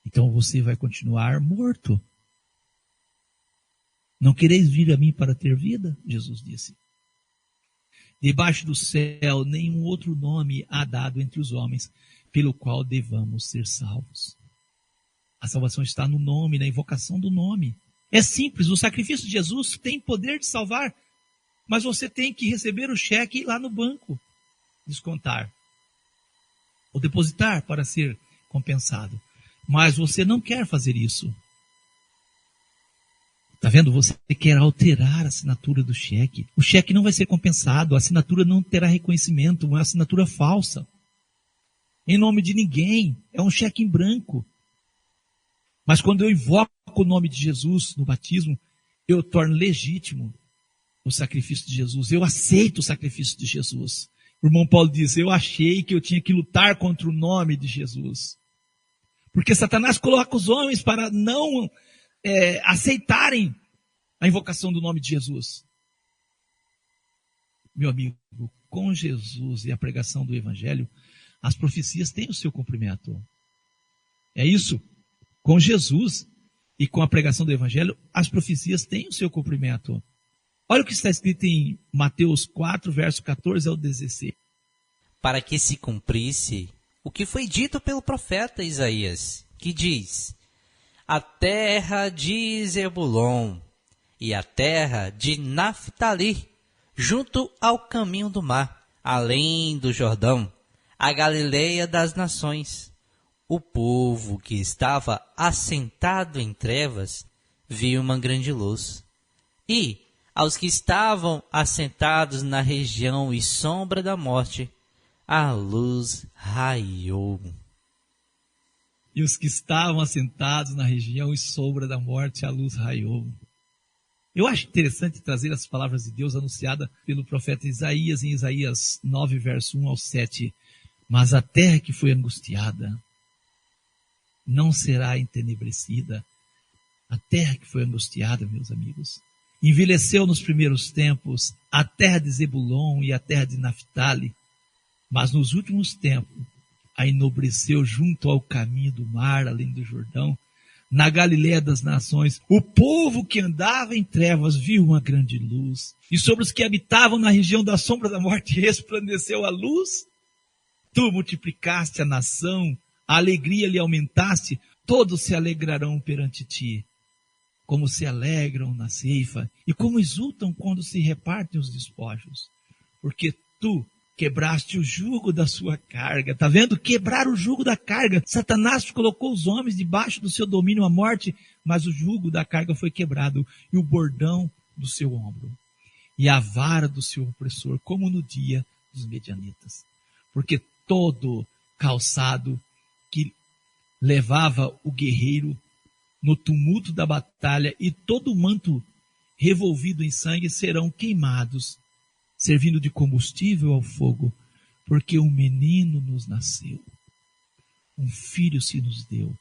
Então você vai continuar morto. Não quereis vir a mim para ter vida? Jesus disse. Debaixo do céu, nenhum outro nome há dado entre os homens, pelo qual devamos ser salvos. A salvação está no nome, na invocação do nome. É simples, o sacrifício de Jesus tem poder de salvar, mas você tem que receber o cheque e ir lá no banco descontar, ou depositar para ser compensado. Mas você não quer fazer isso. Tá vendo? Você quer alterar a assinatura do cheque. O cheque não vai ser compensado, a assinatura não terá reconhecimento, uma assinatura falsa. Em nome de ninguém, é um cheque em branco. Mas quando eu invoco o nome de Jesus no batismo, eu torno legítimo o sacrifício de Jesus. Eu aceito o sacrifício de Jesus. O irmão Paulo diz, eu achei que eu tinha que lutar contra o nome de Jesus. Porque Satanás coloca os homens para não aceitarem a invocação do nome de Jesus. Meu amigo, com Jesus e a pregação do Evangelho, as profecias têm o seu cumprimento. É isso. Com Jesus e com a pregação do Evangelho, as profecias têm o seu cumprimento. Olha o que está escrito em Mateus 4, verso 14 ao 16. Para que se cumprisse o que foi dito pelo profeta Isaías, que diz: a terra de Zebulon e a terra de Naftali, junto ao caminho do mar, além do Jordão, a Galileia das nações. O povo que estava assentado em trevas viu uma grande luz. E aos que estavam assentados na região e sombra da morte, a luz raiou. E os que estavam assentados na região e sombra da morte, a luz raiou. Eu acho interessante trazer as palavras de Deus anunciadas pelo profeta Isaías, em Isaías 9, verso 1 ao 7. Mas a terra que foi angustiada não será entenebrecida. A terra que foi angustiada, meus amigos, envelheceu nos primeiros tempos a terra de Zebulon e a terra de Naftali, mas nos últimos tempos a enobreceu junto ao caminho do mar, além do Jordão, na Galileia das nações. O povo que andava em trevas viu uma grande luz, e sobre os que habitavam na região da sombra da morte resplandeceu a luz. Tu multiplicaste a nação, a alegria lhe aumentaste, todos se alegrarão perante ti, como se alegram na ceifa, e como exultam quando se repartem os despojos. Porque tu quebraste o jugo da sua carga. Está vendo? Quebrar o jugo da carga. Satanás colocou os homens debaixo do seu domínio à morte, mas o jugo da carga foi quebrado, e o bordão do seu ombro, e a vara do seu opressor, como no dia dos medianitas. Porque todo calçado que levava o guerreiro no tumulto da batalha e todo o manto revolvido em sangue serão queimados, servindo de combustível ao fogo, porque um menino nos nasceu, um filho se nos deu,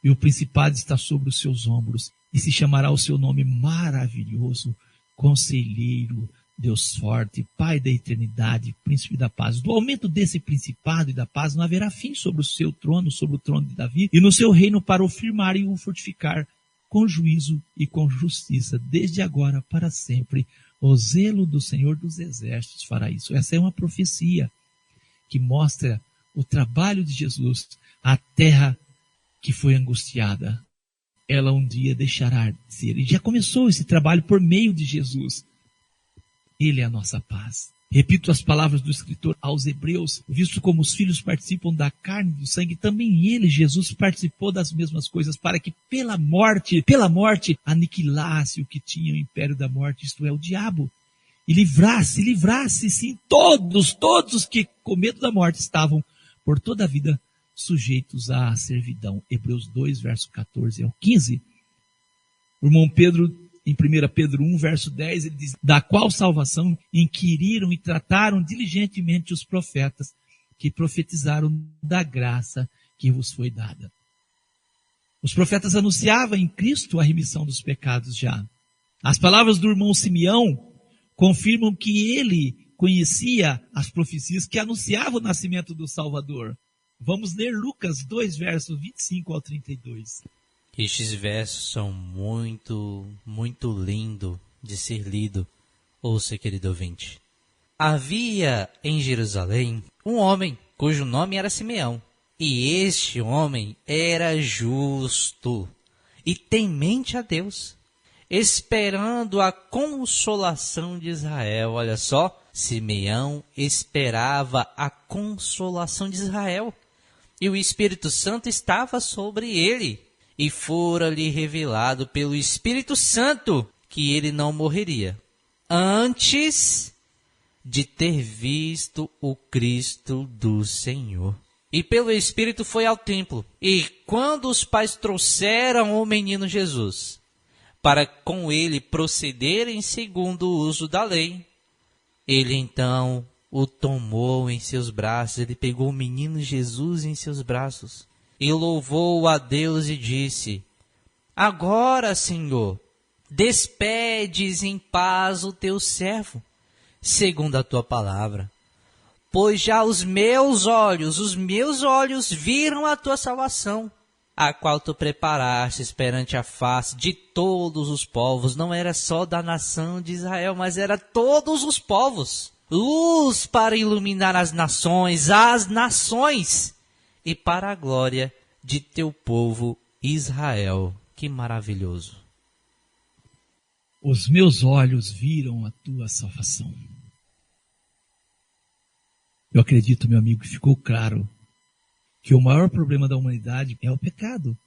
e o principado está sobre os seus ombros, e se chamará o seu nome Maravilhoso, Conselheiro, Deus Forte, Pai da Eternidade, Príncipe da Paz. Do aumento desse principado e da paz não haverá fim sobre o seu trono, sobre o trono de Davi, e no seu reino para o firmar e o fortificar, com juízo e com justiça, desde agora para sempre. O zelo do Senhor dos Exércitos fará isso. Essa é uma profecia que mostra o trabalho de Jesus. A terra que foi angustiada, ela um dia deixará de ser. E já começou esse trabalho por meio de Jesus. Ele é a nossa paz. Repito as palavras do escritor aos Hebreus: visto como os filhos participam da carne e do sangue, também ele, Jesus, participou das mesmas coisas, para que pela morte, aniquilasse o que tinha o império da morte, isto é, o diabo, e livrasse, sim, todos os que com medo da morte estavam por toda a vida sujeitos à servidão. Hebreus 2, verso 14 ao 15. O irmão Pedro, em 1 Pedro 1, verso 10, ele diz: da qual salvação inquiriram e trataram diligentemente os profetas que profetizaram da graça que vos foi dada. Os profetas anunciavam em Cristo a remissão dos pecados já. As palavras do irmão Simeão confirmam que ele conhecia as profecias que anunciavam o nascimento do Salvador. Vamos ler Lucas 2, versos 25 ao 32. Estes versos são muito lindos de ser lido. Ouça, querido ouvinte. Havia em Jerusalém um homem cujo nome era Simeão. E este homem era justo e temente a Deus, esperando a consolação de Israel. Olha só, Simeão esperava a consolação de Israel. E o Espírito Santo estava sobre ele. e fora-lhe revelado pelo Espírito Santo que ele não morreria antes de ter visto o Cristo do Senhor. E pelo Espírito foi ao templo. E quando os pais trouxeram o menino Jesus, para com ele procederem segundo o uso da lei, ele então o tomou em seus braços. Ele pegou o menino Jesus em seus braços e louvou a Deus e disse: agora, Senhor, despedes em paz o teu servo, segundo a tua palavra. Pois já os meus olhos viram a tua salvação, a qual tu preparaste perante a face de todos os povos. Não era só da nação de Israel, mas era todos os povos. Luz para iluminar as nações, e para a glória de teu povo Israel. Que maravilhoso. Os meus olhos viram a tua salvação. Eu acredito, meu amigo, que ficou claro que o maior problema da humanidade é o pecado.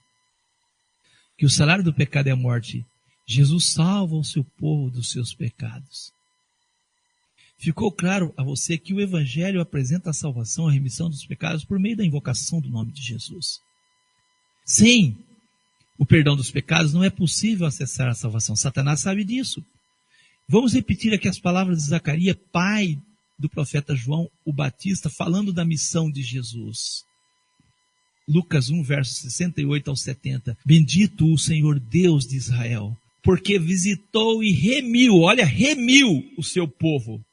Que o salário do pecado é a morte. Jesus salva o seu povo dos seus pecados. Ficou claro a você que o Evangelho apresenta a salvação, a remissão dos pecados por meio da invocação do nome de Jesus. Sem o perdão dos pecados não é possível acessar a salvação. Satanás sabe disso. Vamos repetir aqui as palavras de Zacarias, pai do profeta João o Batista, falando da missão de Jesus. Lucas 1, versos 68 ao 70. Bendito o Senhor Deus de Israel, porque visitou e remiu o seu povo.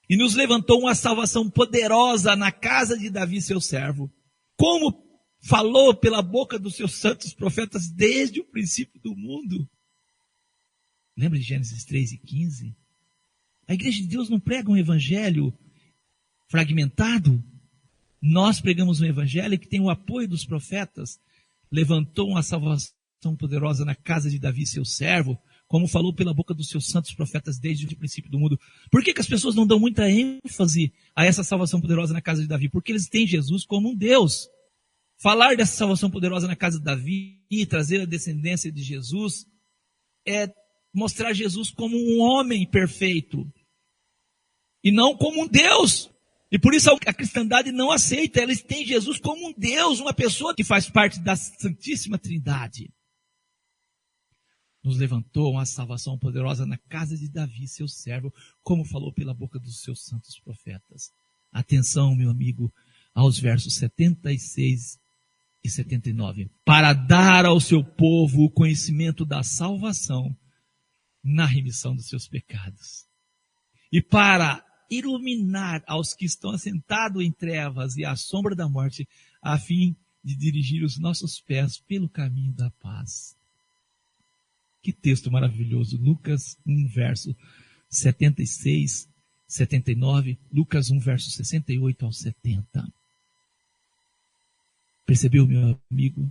E nos levantou uma salvação poderosa na casa de Davi, seu servo. Como falou pela boca dos seus santos profetas desde o princípio do mundo. Lembra de Gênesis 3 e 15? A igreja de Deus não prega um evangelho fragmentado. Nós pregamos um evangelho que tem o apoio dos profetas. Levantou uma salvação poderosa na casa de Davi, seu servo, como falou pela boca dos seus santos profetas desde o princípio do mundo. Por que as pessoas não dão muita ênfase a essa salvação poderosa na casa de Davi? Porque eles têm Jesus como um Deus. Falar dessa salvação poderosa na casa de Davi e trazer a descendência de Jesus é mostrar Jesus como um homem perfeito e não como um Deus. E por isso a cristandade não aceita. Eles têm Jesus como um Deus, uma pessoa que faz parte da Santíssima Trindade. Nos levantou uma salvação poderosa na casa de Davi, seu servo, como falou pela boca dos seus santos profetas. Atenção, meu amigo, aos versos 76 e 79. Para dar ao seu povo o conhecimento da salvação na remissão dos seus pecados. E para iluminar aos que estão assentados em trevas e à sombra da morte, a fim de dirigir os nossos pés pelo caminho da paz. Que texto maravilhoso. Lucas 1, verso 76, 79. Lucas 1, verso 68 ao 70. Percebeu, meu amigo?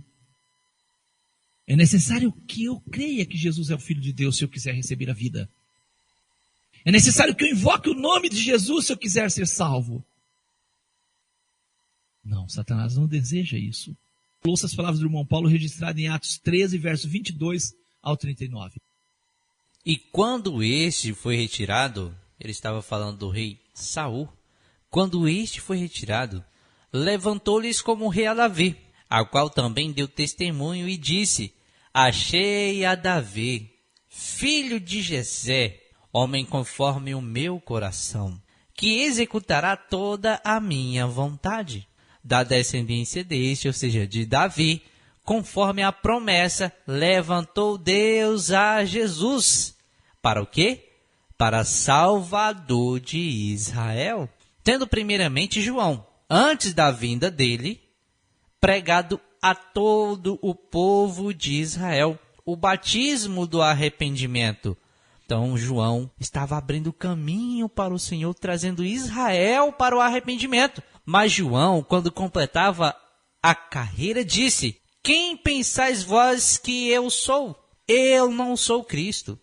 É necessário que eu creia que Jesus é o Filho de Deus se eu quiser receber a vida. É necessário que eu invoque o nome de Jesus se eu quiser ser salvo. Não, Satanás não deseja isso. Ouça as palavras do irmão Paulo registradas em Atos 13, verso 22 ao 39. E quando este foi retirado, ele estava falando do rei Saul, quando este foi retirado, levantou-lhes como rei a Davi, a qual também deu testemunho e disse: achei a Davi, filho de Jessé, homem conforme o meu coração, que executará toda a minha vontade. Da descendência deste, ou seja, de Davi, conforme a promessa, levantou Deus a Jesus. Para o quê? Para Salvador de Israel. Tendo primeiramente João, antes da vinda dele, pregado a todo o povo de Israel o batismo do arrependimento. Então João estava abrindo caminho para o Senhor, trazendo Israel para o arrependimento. Mas João, quando completava a carreira, disse: quem pensais vós que eu sou? Eu não sou Cristo.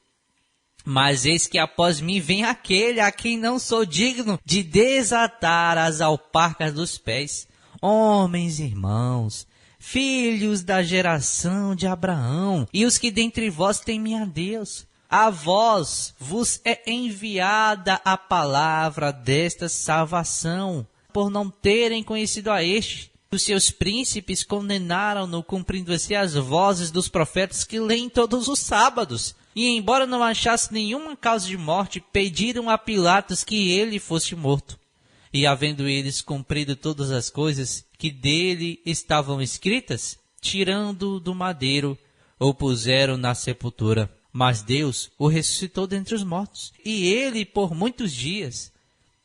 Mas eis que após mim vem aquele a quem não sou digno de desatar as alparcas dos pés. Homens e irmãos, filhos da geração de Abraão, e os que dentre vós temem a Deus. A vós vos é enviada a palavra desta salvação, por não terem conhecido a este. Os seus príncipes condenaram-no, cumprindo-se as vozes dos profetas que leem todos os sábados. E, embora não achasse nenhuma causa de morte, pediram a Pilatos que ele fosse morto. E, havendo eles cumprido todas as coisas que dele estavam escritas, tirando-o do madeiro, o puseram na sepultura. Mas Deus o ressuscitou dentre os mortos. E ele, por muitos dias,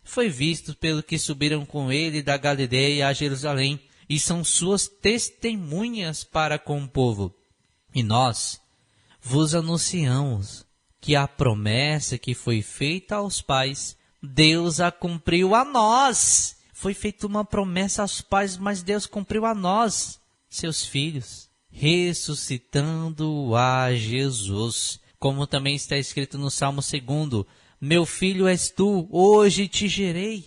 foi visto pelos que subiram com ele da Galileia a Jerusalém, e são suas testemunhas para com o povo. E nós vos anunciamos que a promessa que foi feita aos pais, Deus a cumpriu a nós. Foi feita uma promessa aos pais, mas Deus cumpriu a nós, seus filhos, ressuscitando a Jesus. Como também está escrito no Salmo 2, meu filho és tu, hoje te gerei.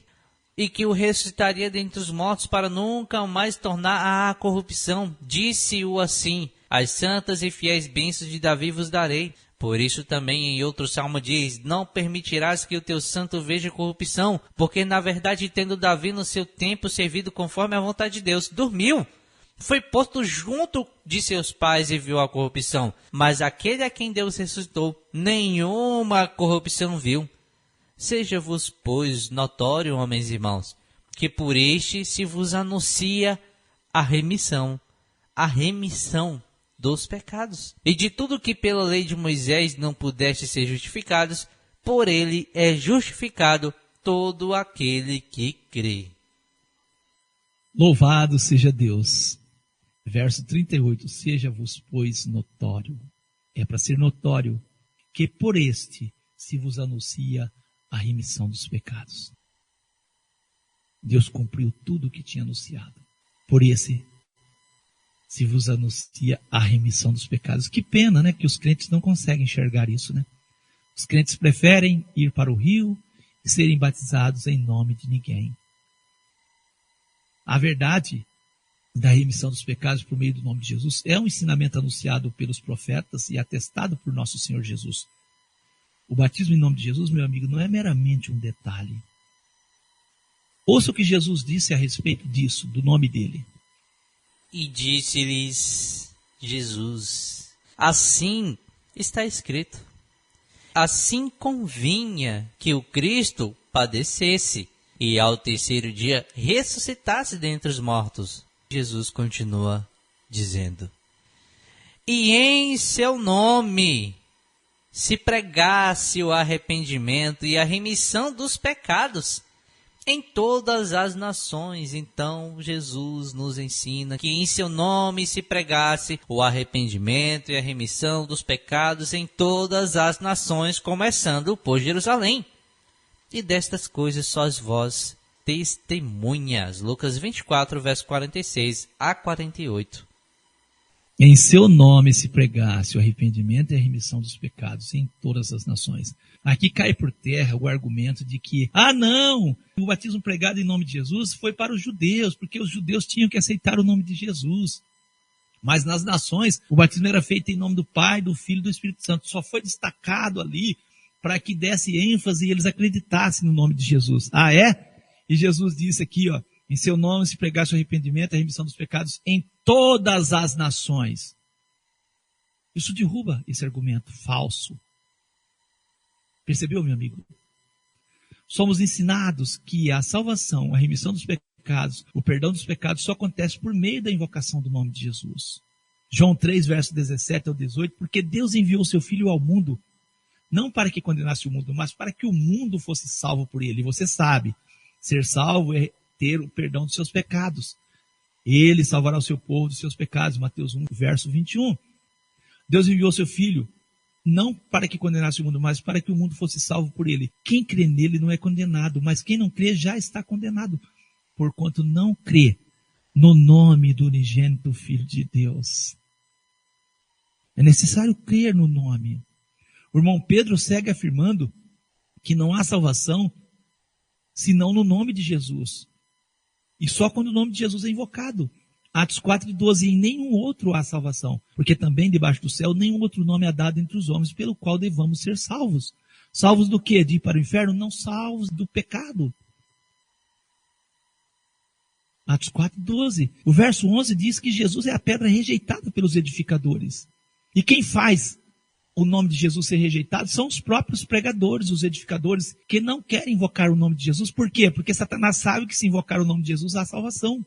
E que o ressuscitaria dentre os mortos para nunca mais tornar à corrupção. Disse-o assim, as santas e fiéis bênçãos de Davi vos darei. Por isso também em outro salmo diz, não permitirás que o teu santo veja corrupção, porque na verdade tendo Davi no seu tempo servido conforme a vontade de Deus, dormiu. Foi posto junto de seus pais e viu a corrupção. Mas aquele a quem Deus ressuscitou, nenhuma corrupção viu. Seja-vos, pois, notório, homens e irmãos, que por este se vos anuncia a remissão dos pecados. E de tudo que pela lei de Moisés não pudeste ser justificados, por ele é justificado todo aquele que crê. Louvado seja Deus. Verso 38, seja-vos, pois, notório. É para ser notório que por este se vos anuncia a remissão dos pecados. Deus cumpriu tudo o que tinha anunciado. Por esse se vos anuncia a remissão dos pecados. Que pena, né? Que os crentes não conseguem enxergar isso, né? Os crentes preferem ir para o rio e serem batizados em nome de ninguém. A verdade da remissão dos pecados por meio do nome de Jesus é um ensinamento anunciado pelos profetas e atestado por nosso Senhor Jesus. O batismo em nome de Jesus, meu amigo, não é meramente um detalhe. Ouça o que Jesus disse a respeito disso, do nome dele. E disse-lhes Jesus, assim está escrito, assim convinha que o Cristo padecesse e ao terceiro dia ressuscitasse dentre os mortos. Jesus continua dizendo, e em seu nome se pregasse o arrependimento e a remissão dos pecados em todas as nações. Então Jesus nos ensina que em seu nome se pregasse o arrependimento e a remissão dos pecados em todas as nações, começando por Jerusalém. E destas coisas sois vós testemunhas. Lucas 24, verso 46 a 48. Em seu nome se pregasse o arrependimento e a remissão dos pecados em todas as nações. Aqui cai por terra o argumento de que, não, o batismo pregado em nome de Jesus foi para os judeus, porque os judeus tinham que aceitar o nome de Jesus. Mas nas nações, o batismo era feito em nome do Pai, do Filho e do Espírito Santo. Só foi destacado ali para que desse ênfase e eles acreditassem no nome de Jesus. Ah, é? E Jesus disse aqui, em seu nome se pregasse o arrependimento e a remissão dos pecados em todas as nações. Isso derruba esse argumento falso. Percebeu, meu amigo? Somos ensinados que a salvação, a remissão dos pecados, o perdão dos pecados só acontece por meio da invocação do nome de Jesus. João 3, verso 17 ao 18, porque Deus enviou o seu Filho ao mundo, não para que condenasse o mundo, mas para que o mundo fosse salvo por ele. E você sabe, ser salvo é ter o perdão dos seus pecados. Ele salvará o seu povo dos seus pecados. Mateus 1, verso 21. Deus enviou seu Filho, não para que condenasse o mundo, mas para que o mundo fosse salvo por ele. Quem crê nele não é condenado, mas quem não crê já está condenado, porquanto não crê no nome do unigênito Filho de Deus. É necessário crer no nome. O irmão Pedro segue afirmando que não há salvação senão no nome de Jesus. E só quando o nome de Jesus é invocado. Atos 4:12, em nenhum outro há salvação, porque também debaixo do céu nenhum outro nome é dado entre os homens pelo qual devamos ser salvos. Salvos do quê? De ir para o inferno? Não, salvos do pecado. Atos 4:12. O verso 11 diz que Jesus é a pedra rejeitada pelos edificadores. E quem faz o nome de Jesus ser rejeitado são os próprios pregadores, os edificadores, que não querem invocar o nome de Jesus. Por quê? Porque Satanás sabe que se invocar o nome de Jesus há salvação.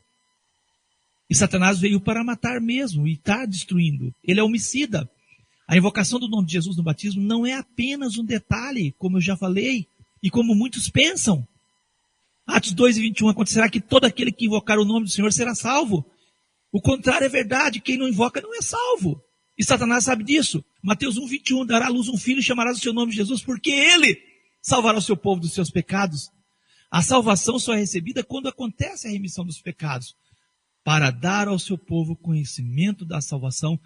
E Satanás veio para matar mesmo e está destruindo. Ele é homicida. A invocação do nome de Jesus no batismo não é apenas um detalhe, como eu já falei, e como muitos pensam. Atos 2:21, acontecerá que todo aquele que invocar o nome do Senhor será salvo. O contrário é verdade, quem não invoca não é salvo. E Satanás sabe disso. Mateus 1:21, dará à luz um filho e chamarás o seu nome de Jesus, porque ele salvará o seu povo dos seus pecados. A salvação só é recebida quando acontece a remissão dos pecados, para dar ao seu povo conhecimento da salvação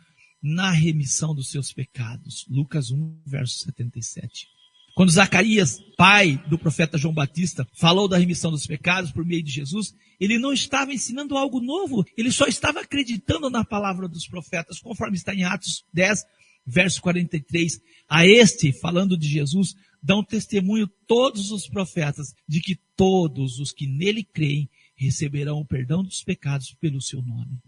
na remissão dos seus pecados. Lucas 1, verso 77. Quando Zacarias, pai do profeta João Batista, falou da remissão dos pecados por meio de Jesus, ele não estava ensinando algo novo, ele só estava acreditando na palavra dos profetas, conforme está em Atos 10, verso 43. A este, falando de Jesus, dão testemunho todos os profetas de que todos os que nele creem receberão o perdão dos pecados pelo seu nome.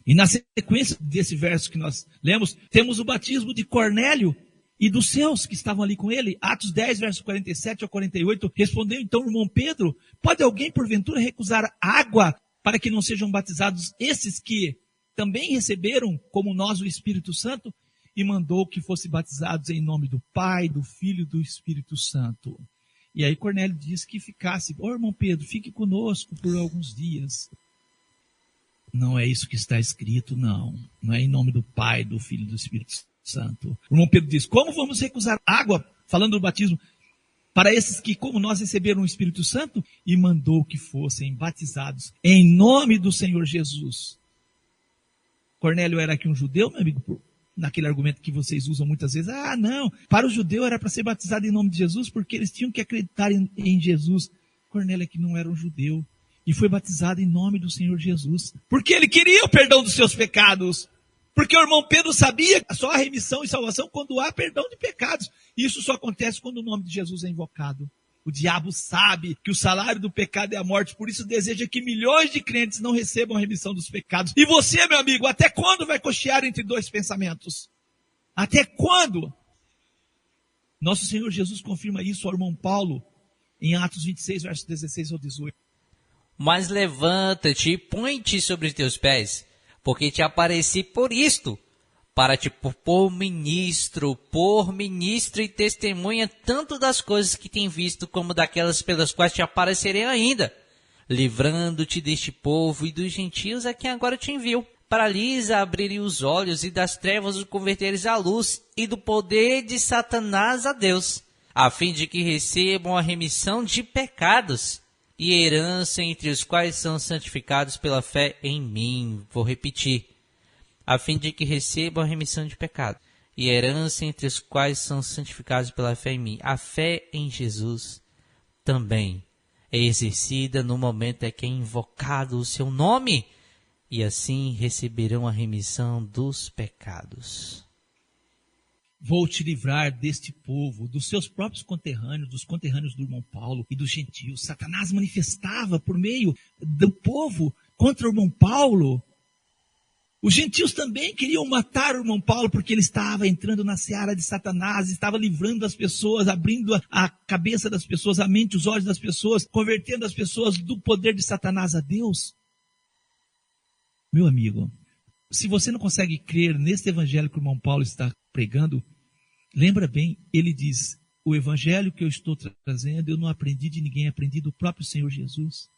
E na sequência desse verso que nós lemos, temos o batismo de Cornélio e dos seus que estavam ali com ele. Atos 10, verso 47 ao 48, respondeu então o irmão Pedro: pode alguém porventura recusar água para que não sejam batizados esses que também receberam, como nós, o Espírito Santo? E mandou que fossem batizados em nome do Pai, do Filho e do Espírito Santo. E aí Cornélio disse que ficasse: irmão Pedro, fique conosco por alguns dias. Não é isso que está escrito, não. Não é em nome do Pai, do Filho e do Espírito Santo. O irmão Pedro diz: como vamos recusar água, falando do batismo, para esses que, como nós, receberam o Espírito Santo? E mandou que fossem batizados em nome do Senhor Jesus. Cornélio era aqui um judeu, meu amigo, naquele argumento que vocês usam muitas vezes. Ah, não, para o judeu era para ser batizado em nome de Jesus, porque eles tinham que acreditar em Jesus. Cornélio aqui não era um judeu, e foi batizado em nome do Senhor Jesus, porque ele queria o perdão dos seus pecados. Porque o irmão Pedro sabia que só a remissão e salvação quando há perdão de pecados. Isso só acontece quando o nome de Jesus é invocado. O diabo sabe que o salário do pecado é a morte, por isso deseja que milhões de crentes não recebam a remissão dos pecados. E você, meu amigo, até quando vai cochear entre dois pensamentos? Até quando? Nosso Senhor Jesus confirma isso ao irmão Paulo em Atos 26, versos 16 ao 18. Mas levanta-te e põe-te sobre os teus pés, porque te apareci por isto, para te pôr ministro e testemunha tanto das coisas que tem visto, como daquelas pelas quais te aparecerei ainda, livrando-te deste povo e dos gentios a quem agora te envio, para lhes abrirem os olhos e das trevas os converteres à luz, e do poder de Satanás a Deus, a fim de que recebam a remissão de pecados e herança entre os quais são santificados pela fé em mim. Vou repetir. A fim de que recebam a remissão de pecado e herança entre os quais são santificados pela fé em mim. A fé em Jesus também é exercida no momento em que é invocado o seu nome, e assim receberão a remissão dos pecados. Vou te livrar deste povo, dos seus próprios conterrâneos, dos conterrâneos do irmão Paulo e dos gentios. Satanás manifestava por meio do povo contra o irmão Paulo. Os gentios também queriam matar o irmão Paulo, porque ele estava entrando na seara de Satanás, estava livrando as pessoas, abrindo a cabeça das pessoas, a mente, os olhos das pessoas, convertendo as pessoas do poder de Satanás a Deus. Meu amigo, se você não consegue crer nesse evangelho que o irmão Paulo está pregando, lembra bem, ele diz: o evangelho que eu estou trazendo, eu não aprendi de ninguém, aprendi do próprio Senhor Jesus.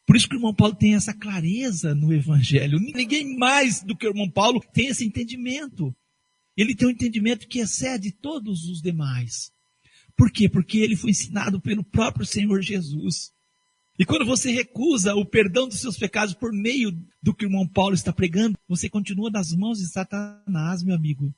Por isso que o irmão Paulo tem essa clareza no evangelho. Ninguém mais do que o irmão Paulo tem esse entendimento. Ele tem um entendimento que excede todos os demais. Por quê? Porque ele foi ensinado pelo próprio Senhor Jesus. E quando você recusa o perdão dos seus pecados por meio do que o irmão Paulo está pregando, você continua nas mãos de Satanás, meu amigo.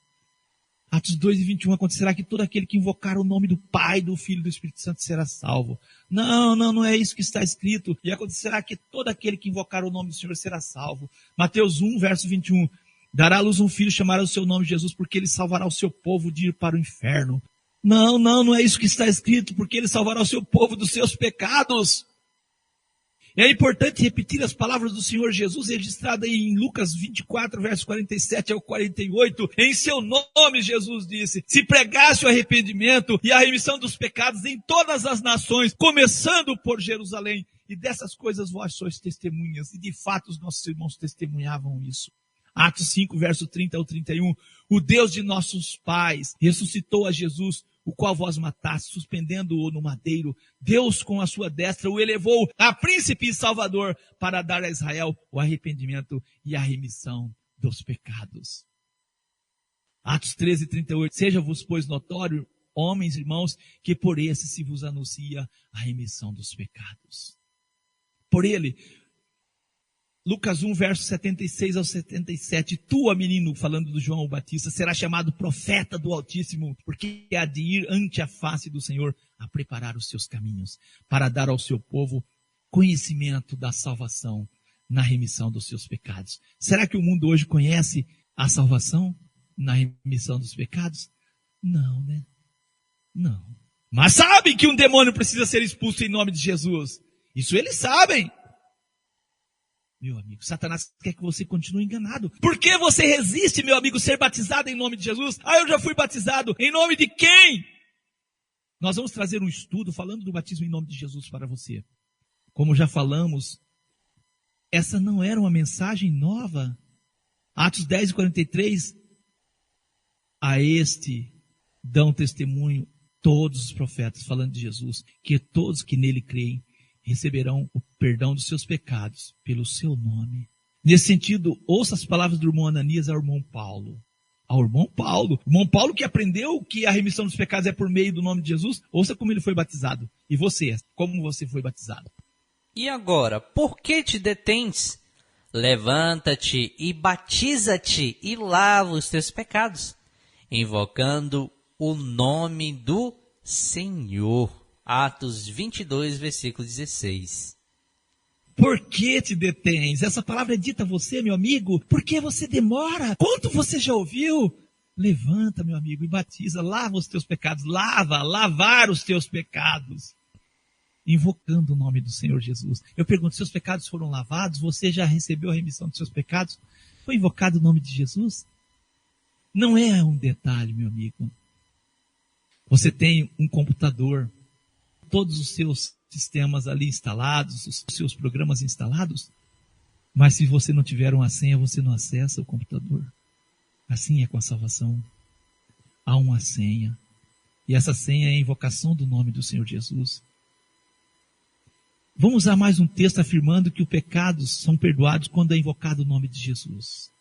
Atos 2:21, acontecerá que todo aquele que invocar o nome do Pai, do Filho e do Espírito Santo será salvo. Não é isso que está escrito. E acontecerá que todo aquele que invocar o nome do Senhor será salvo. Mateus 1, verso 21. Dará à luz um filho, chamará o seu nome Jesus, porque ele salvará o seu povo de ir para o inferno. Não é isso que está escrito, porque ele salvará o seu povo dos seus pecados. É importante repetir as palavras do Senhor Jesus, registradas em Lucas 24, verso 47 ao 48. Em seu nome, Jesus disse, se pregasse o arrependimento e a remissão dos pecados em todas as nações, começando por Jerusalém. E dessas coisas vós sois testemunhas. E de fato os nossos irmãos testemunhavam isso. Atos 5, verso 30 ao 31. O Deus de nossos pais ressuscitou a Jesus, o qual vós mataste, suspendendo-o no madeiro. Deus, com a sua destra, o elevou a príncipe e salvador para dar a Israel o arrependimento e a remissão dos pecados. Atos 13, 38. Seja-vos, pois, notório, homens, irmãos, que por esse se vos anuncia a remissão dos pecados. Por ele, Lucas 1, verso 76 ao 77, tu, ó menino, falando do João Batista, será chamado profeta do Altíssimo, porque há de ir ante a face do Senhor a preparar os seus caminhos, para dar ao seu povo conhecimento da salvação na remissão dos seus pecados. Será que o mundo hoje conhece a salvação na remissão dos pecados? Não, né? Não. Mas sabem que um demônio precisa ser expulso em nome de Jesus. Isso eles sabem. Meu amigo, Satanás quer que você continue enganado. Por que você resiste, meu amigo, ser batizado em nome de Jesus? Eu já fui batizado. Em nome de quem? Nós vamos trazer um estudo falando do batismo em nome de Jesus para você. Como já falamos, essa não era uma mensagem nova. Atos 10 e 43, a este dão testemunho todos os profetas, falando de Jesus, que todos que nele creem receberão o perdão dos seus pecados pelo seu nome. Nesse sentido, ouça as palavras do irmão Ananias ao irmão Paulo. Ao irmão Paulo. O irmão Paulo que aprendeu que a remissão dos pecados é por meio do nome de Jesus. Ouça como ele foi batizado. E você, como você foi batizado. E agora, por que te detens? Levanta-te e batiza-te e lava os teus pecados, invocando o nome do Senhor. Atos 22, versículo 16. Por que te detens? Essa palavra é dita a você, meu amigo. Por que você demora? Quanto você já ouviu? Levanta, meu amigo, e batiza. Lava os teus pecados. Lavar os teus pecados. Invocando o nome do Senhor Jesus. Eu pergunto, seus pecados foram lavados? Você já recebeu a remissão dos seus pecados? Foi invocado o nome de Jesus? Não é um detalhe, meu amigo. Você tem um computador, todos os seus sistemas ali instalados, os seus programas instalados, mas se você não tiver uma senha, você não acessa o computador. Assim é com a salvação. Há uma senha, e essa senha é a invocação do nome do Senhor Jesus. Vamos usar mais um texto afirmando que os pecados são perdoados quando é invocado o nome de Jesus.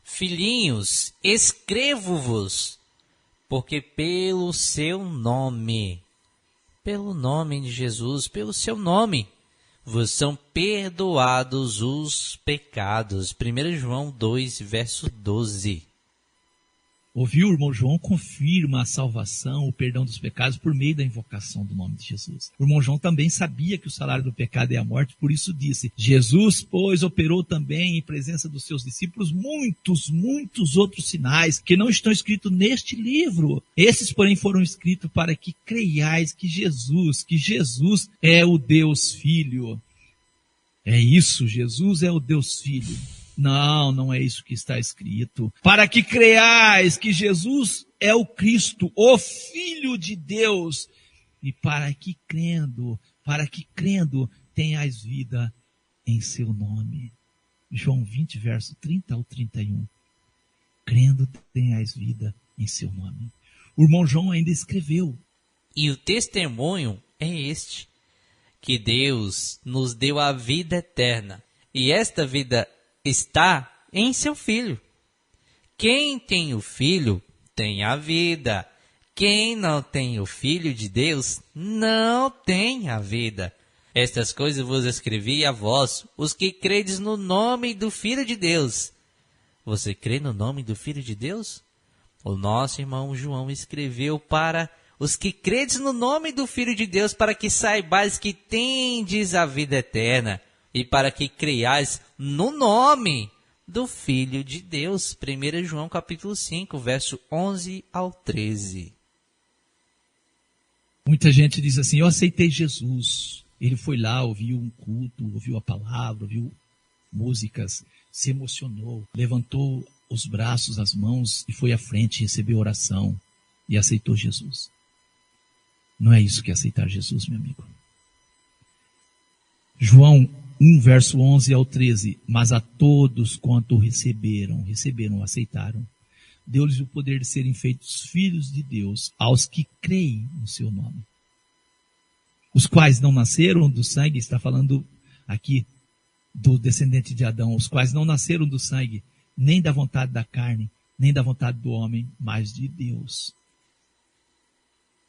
Filhinhos, escrevo-vos, porque pelo seu nome de Jesus, pelo seu nome, vos são perdoados os pecados. 1 João 2, verso 12. Ouviu, o irmão João confirma a salvação, o perdão dos pecados por meio da invocação do nome de Jesus. O irmão João também sabia que o salário do pecado é a morte, por isso disse, Jesus, pois, operou também em presença dos seus discípulos muitos outros sinais que não estão escritos neste livro. Esses, porém, foram escritos para que creiais que Jesus é o Deus Filho. É isso, Jesus é o Deus Filho. Não é isso que está escrito. Para que creiais que Jesus é o Cristo, o Filho de Deus, e para que crendo tenhais vida em seu nome. João 20, verso 30 ao 31. Crendo tenhais vida em seu nome. O irmão João ainda escreveu. E o testemunho é este, que Deus nos deu a vida eterna, e esta vida está em seu Filho. Quem tem o Filho tem a vida. Quem não tem o Filho de Deus não tem a vida. Estas coisas vos escrevi a vós, os que credes no nome do Filho de Deus. Você crê no nome do Filho de Deus? O nosso irmão João escreveu para os que credes no nome do Filho de Deus, para que saibais que tendes a vida eterna, e para que creiais no nome do Filho de Deus. 1 João capítulo 5, verso 11 ao 13. Muita gente diz assim, eu aceitei Jesus. Ele foi lá, ouviu um culto, ouviu a palavra, ouviu músicas, se emocionou, levantou os braços, as mãos e foi à frente, recebeu oração e aceitou Jesus. Não é isso que é aceitar Jesus, meu amigo. João 1, verso 11 ao 13. Mas a todos quanto receberam, aceitaram, deu-lhes o poder de serem feitos filhos de Deus, aos que creem no seu nome. Os quais não nasceram do sangue, está falando aqui do descendente de Adão, os quais não nasceram do sangue, nem da vontade da carne, nem da vontade do homem, mas de Deus.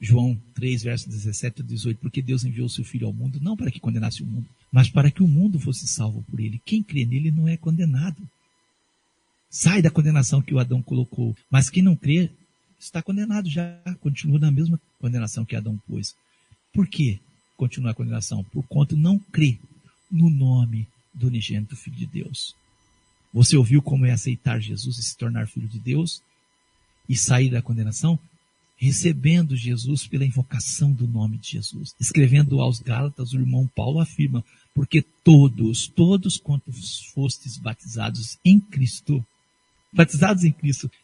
João 3, versos 17 a 18, porque Deus enviou o seu Filho ao mundo, não para que condenasse o mundo, mas para que o mundo fosse salvo por ele. Quem crê nele não é condenado. Sai da condenação que o Adão colocou, mas quem não crê está condenado já, continua na mesma condenação que Adão pôs. Por que continua a condenação? Por conta não crê no nome do unigênito Filho de Deus. Você ouviu como é aceitar Jesus e se tornar filho de Deus e sair da condenação? Recebendo Jesus pela invocação do nome de Jesus. Escrevendo aos Gálatas, o irmão Paulo afirma, porque todos quantos fostes batizados em Cristo,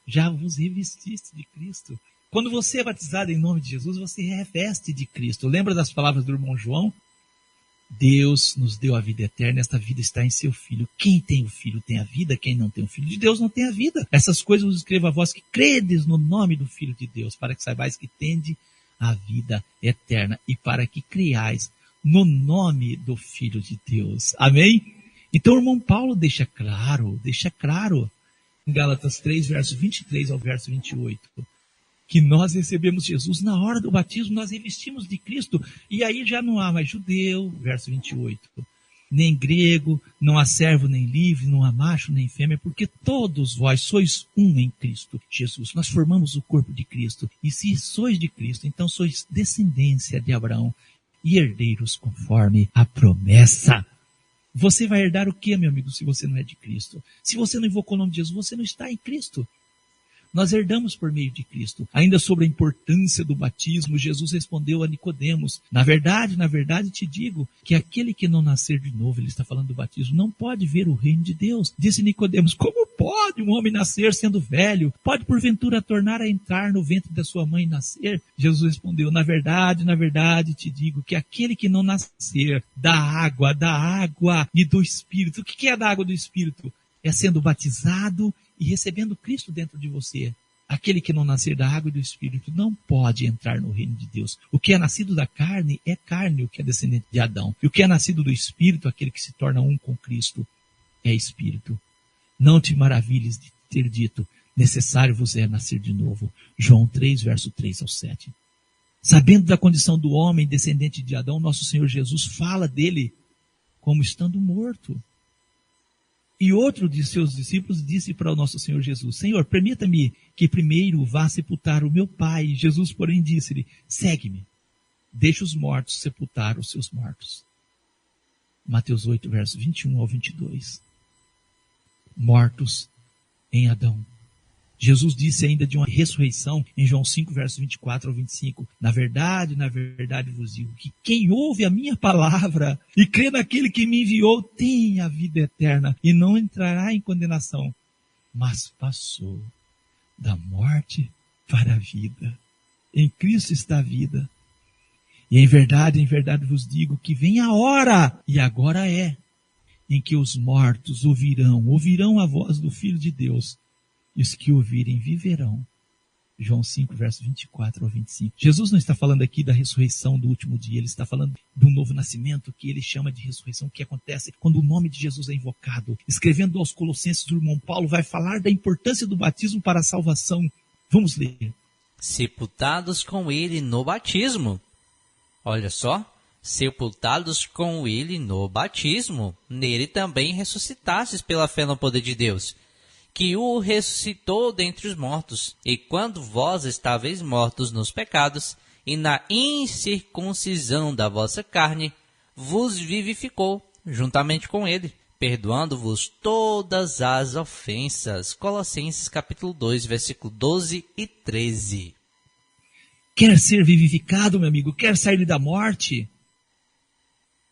já vos revestiste de Cristo. Quando você é batizado em nome de Jesus, você reveste de Cristo. Lembra das palavras do irmão João? Deus nos deu a vida eterna, esta vida está em seu Filho. Quem tem o Filho tem a vida, quem não tem o Filho de Deus não tem a vida. Essas coisas vos escrevo a vós que credes no nome do Filho de Deus, para que saibais que tende a vida eterna e para que creiais no nome do Filho de Deus. Amém? Então o irmão Paulo deixa claro, em Gálatas 3, verso 23 ao verso 28, que nós recebemos Jesus na hora do batismo, nós revestimos de Cristo, e aí já não há mais judeu, verso 28, nem grego, não há servo nem livre, não há macho nem fêmea, porque todos vós sois um em Cristo Jesus. Nós formamos o corpo de Cristo, e se sois de Cristo, então sois descendência de Abraão e herdeiros conforme a promessa. Você vai herdar o que, meu amigo, se você não é de Cristo? Se você não invocou o nome de Jesus, você não está em Cristo. Nós herdamos por meio de Cristo. Ainda sobre a importância do batismo, Jesus respondeu a Nicodemos, na verdade te digo, que aquele que não nascer de novo, ele está falando do batismo, não pode ver o reino de Deus. Disse Nicodemos, como pode um homem nascer sendo velho? Pode porventura tornar a entrar no ventre da sua mãe e nascer? Jesus respondeu, na verdade te digo, que aquele que não nascer da água e do Espírito. O que é da água e do Espírito? É sendo batizado e recebendo Cristo dentro de você. Aquele que não nascer da água e do Espírito não pode entrar no reino de Deus. O que é nascido da carne é carne, o que é descendente de Adão. E o que é nascido do Espírito, aquele que se torna um com Cristo, é Espírito. Não te maravilhes de ter dito, necessário vos é nascer de novo. João 3, verso 3 ao 7. Sabendo da condição do homem descendente de Adão, nosso Senhor Jesus fala dele como estando morto. E outro de seus discípulos disse para o nosso Senhor Jesus, Senhor, permita-me que primeiro vá sepultar o meu pai. Jesus, porém, disse-lhe, segue-me, deixa os mortos sepultar os seus mortos. Mateus 8, verso 21 ao 22. Mortos em Adão. Jesus disse ainda de uma ressurreição em João 5, verso 24 ao 25. Na verdade vos digo que quem ouve a minha palavra e crê naquele que me enviou tem a vida eterna e não entrará em condenação, mas passou da morte para a vida. Em Cristo está a vida. E em verdade vos digo que vem a hora, e agora é, em que os mortos ouvirão a voz do Filho de Deus. E os que ouvirem viverão. João 5, verso 24 ao 25. Jesus não está falando aqui da ressurreição do último dia, ele está falando do novo nascimento, que ele chama de ressurreição, que acontece quando o nome de Jesus é invocado. Escrevendo aos Colossenses, o irmão Paulo vai falar da importância do batismo para a salvação. Vamos ler. Sepultados com ele no batismo. Olha só. Sepultados com ele no batismo. Nele também ressuscitastes pela fé no poder de Deus, que o ressuscitou dentre os mortos, e quando vós estáveis mortos nos pecados, e na incircuncisão da vossa carne, vos vivificou juntamente com ele, perdoando-vos todas as ofensas. Colossenses capítulo 2, versículo 12 e 13. Quer ser vivificado, meu amigo? Quer sair da morte?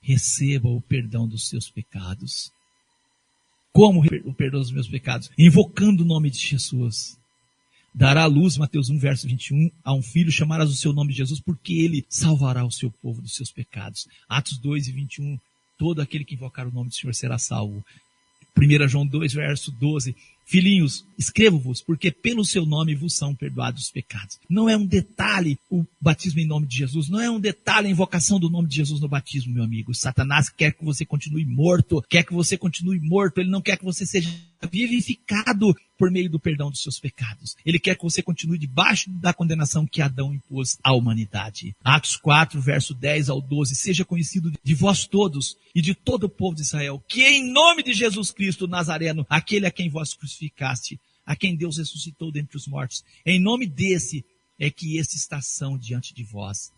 Receba o perdão dos seus pecados. Como o perdão dos meus pecados? Invocando o nome de Jesus. Dará à luz, Mateus 1, verso 21, a um filho, chamarás o seu nome de Jesus, porque ele salvará o seu povo dos seus pecados. Atos 2 e 21, todo aquele que invocar o nome do Senhor será salvo. 1 João 2, verso 12, filhinhos, escrevo-vos, porque pelo seu nome vos são perdoados os pecados. Não é um detalhe o batismo em nome de Jesus, não é um detalhe a invocação do nome de Jesus no batismo, meu amigo. Satanás quer que você continue morto, ele não quer que você seja vivificado por meio do perdão dos seus pecados. Ele quer que você continue debaixo da condenação que Adão impôs à humanidade. Atos 4, verso 10 ao 12, seja conhecido de vós todos e de todo o povo de Israel, que em nome de Jesus Cristo Nazareno, aquele a quem vós crucificaste, a quem Deus ressuscitou dentre os mortos, em nome desse é que estes são diante de vós.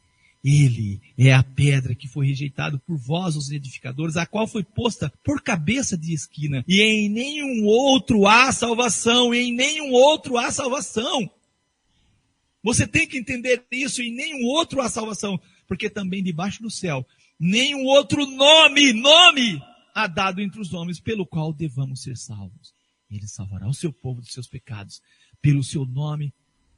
Ele é a pedra que foi rejeitada por vós, os edificadores, a qual foi posta por cabeça de esquina. E em nenhum outro há salvação, Você tem que entender isso, em nenhum outro há salvação, porque também debaixo do céu, nenhum outro nome há dado entre os homens, pelo qual devamos ser salvos. Ele salvará o seu povo dos seus pecados. Pelo seu nome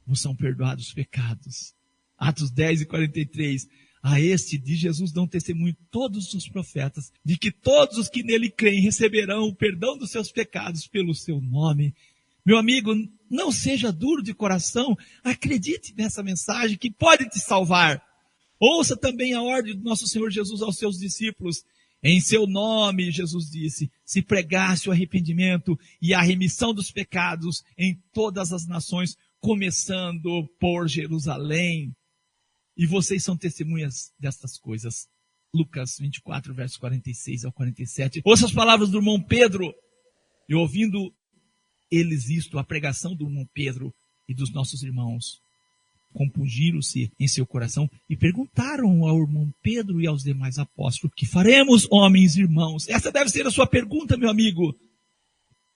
vos são perdoados os pecados. Atos 10 e 43, a este de Jesus dão testemunho todos os profetas, de que todos os que nele creem receberão o perdão dos seus pecados pelo seu nome. Meu amigo, não seja duro de coração, acredite nessa mensagem que pode te salvar. Ouça também a ordem do nosso Senhor Jesus aos seus discípulos. Em seu nome, Jesus disse, se pregasse o arrependimento e a remissão dos pecados em todas as nações, começando por Jerusalém. E vocês são testemunhas destas coisas. Lucas 24, versos 46 ao 47. Ouça as palavras do irmão Pedro. E ouvindo eles isto, a pregação do irmão Pedro e dos nossos irmãos, compungiram-se em seu coração e perguntaram ao irmão Pedro e aos demais apóstolos, que faremos, homens e irmãos? Essa deve ser a sua pergunta, meu amigo.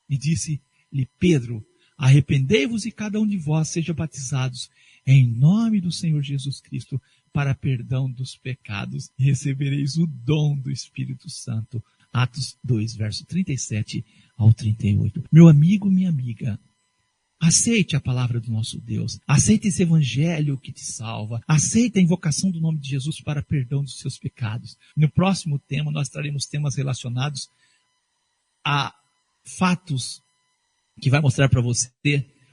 E disse-lhe Pedro, arrependei-vos e cada um de vós seja batizados em nome do Senhor Jesus Cristo para perdão dos pecados e recebereis o dom do Espírito Santo. Atos 2, verso 37 ao 38. Meu amigo, minha amiga, aceite a palavra do nosso Deus. Aceite esse evangelho que te salva. Aceite a invocação do nome de Jesus para perdão dos seus pecados. No próximo tema, nós traremos temas relacionados a fatos que vai mostrar para você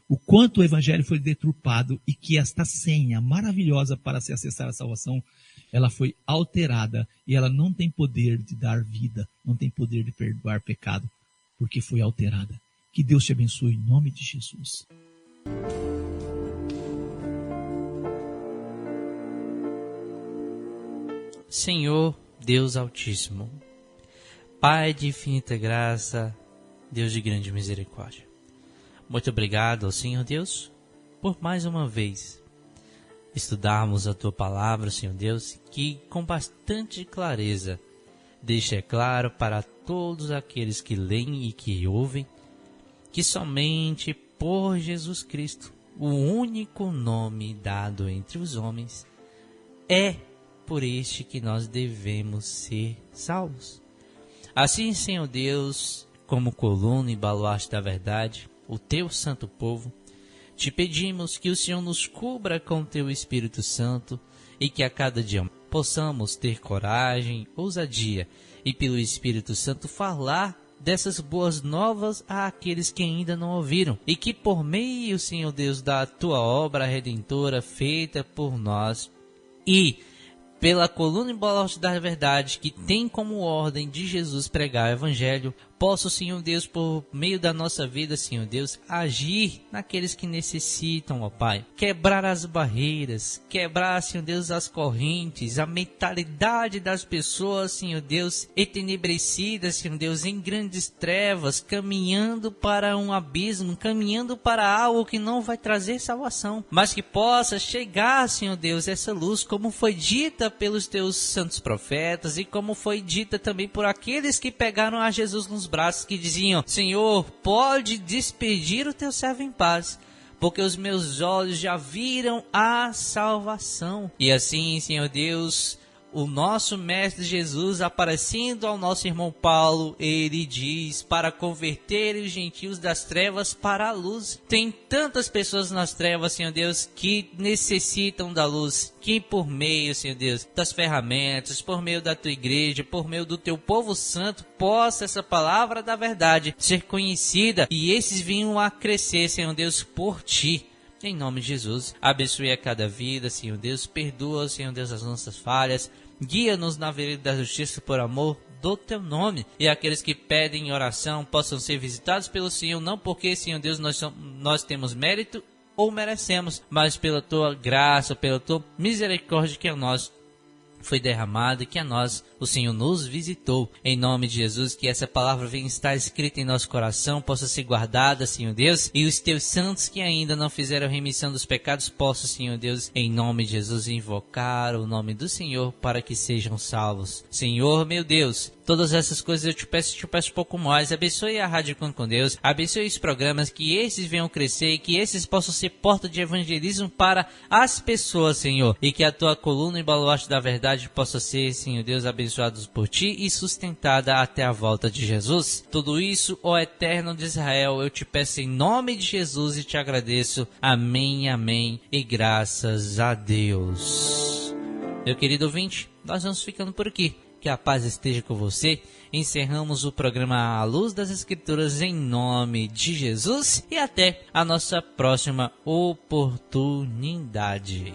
o quanto o evangelho foi deturpado e que esta senha maravilhosa para se acessar a salvação, ela foi alterada e ela não tem poder de dar vida, não tem poder de perdoar pecado, porque foi alterada. Que Deus te abençoe em nome de Jesus. Senhor Deus Altíssimo, Pai de infinita graça, Deus de grande misericórdia, muito obrigado, Senhor Deus, por mais uma vez estudarmos a Tua Palavra, Senhor Deus, que com bastante clareza deixa claro para todos aqueles que leem e que ouvem, que somente por Jesus Cristo, o único nome dado entre os homens, é por este que nós devemos ser salvos. Assim, Senhor Deus, como coluna e baluarte da verdade, o Teu santo povo, te pedimos que o Senhor nos cubra com o Teu Espírito Santo e que a cada dia possamos ter coragem, ousadia e pelo Espírito Santo falar dessas boas novas àqueles que ainda não ouviram e que por meio, Senhor Deus, da Tua obra redentora feita por nós e pela coluna e baluarte da verdade que tem como ordem de Jesus pregar o Evangelho, possa o Senhor Deus, por meio da nossa vida, Senhor Deus, agir naqueles que necessitam, ó Pai. Quebrar as barreiras, quebrar, Senhor Deus, as correntes, a mentalidade das pessoas, Senhor Deus, entenebrecidas, Senhor Deus, em grandes trevas, caminhando para um abismo, caminhando para algo que não vai trazer salvação, mas que possa chegar, Senhor Deus, essa luz, como foi dita pelos teus santos profetas e como foi dita também por aqueles que pegaram a Jesus nos braços, que diziam: Senhor, pode despedir o teu servo em paz, porque os meus olhos já viram a salvação. E assim, Senhor Deus, o nosso Mestre Jesus, aparecendo ao nosso irmão Paulo, ele diz para converter os gentios das trevas para a luz. Tem tantas pessoas nas trevas, Senhor Deus, que necessitam da luz, que por meio, Senhor Deus, das ferramentas, por meio da tua igreja, por meio do teu povo santo, possa essa palavra da verdade ser conhecida e esses venham a crescer, Senhor Deus, por ti. Em nome de Jesus, abençoe a cada vida, Senhor Deus, perdoa, Senhor Deus, as nossas falhas, guia-nos na vereda da justiça por amor do teu nome, e aqueles que pedem oração possam ser visitados pelo Senhor, não porque, Senhor Deus, nós temos mérito ou merecemos, mas pela tua graça, pela tua misericórdia que a nós foi derramada e que a nós o Senhor nos visitou. Em nome de Jesus, que essa palavra venha estar escrita em nosso coração, possa ser guardada, Senhor Deus, e os teus santos que ainda não fizeram remissão dos pecados possam, Senhor Deus, em nome de Jesus, invocar o nome do Senhor para que sejam salvos. Senhor, meu Deus, todas essas coisas eu te peço pouco mais. Abençoe a Rádio Encontro com Deus, abençoe os programas, que esses venham crescer e que esses possam ser porta de evangelismo para as pessoas, Senhor, e que a tua coluna e baluarte da verdade possa ser, Senhor Deus, abençoados por ti e sustentada até a volta de Jesus. Tudo isso, ó Eterno de Israel, eu te peço em nome de Jesus e te agradeço. Amém, amém e graças a Deus. Meu querido ouvinte, nós vamos ficando por aqui. Que a paz esteja com você. Encerramos o programa à luz das Escrituras em nome de Jesus e até a nossa próxima oportunidade.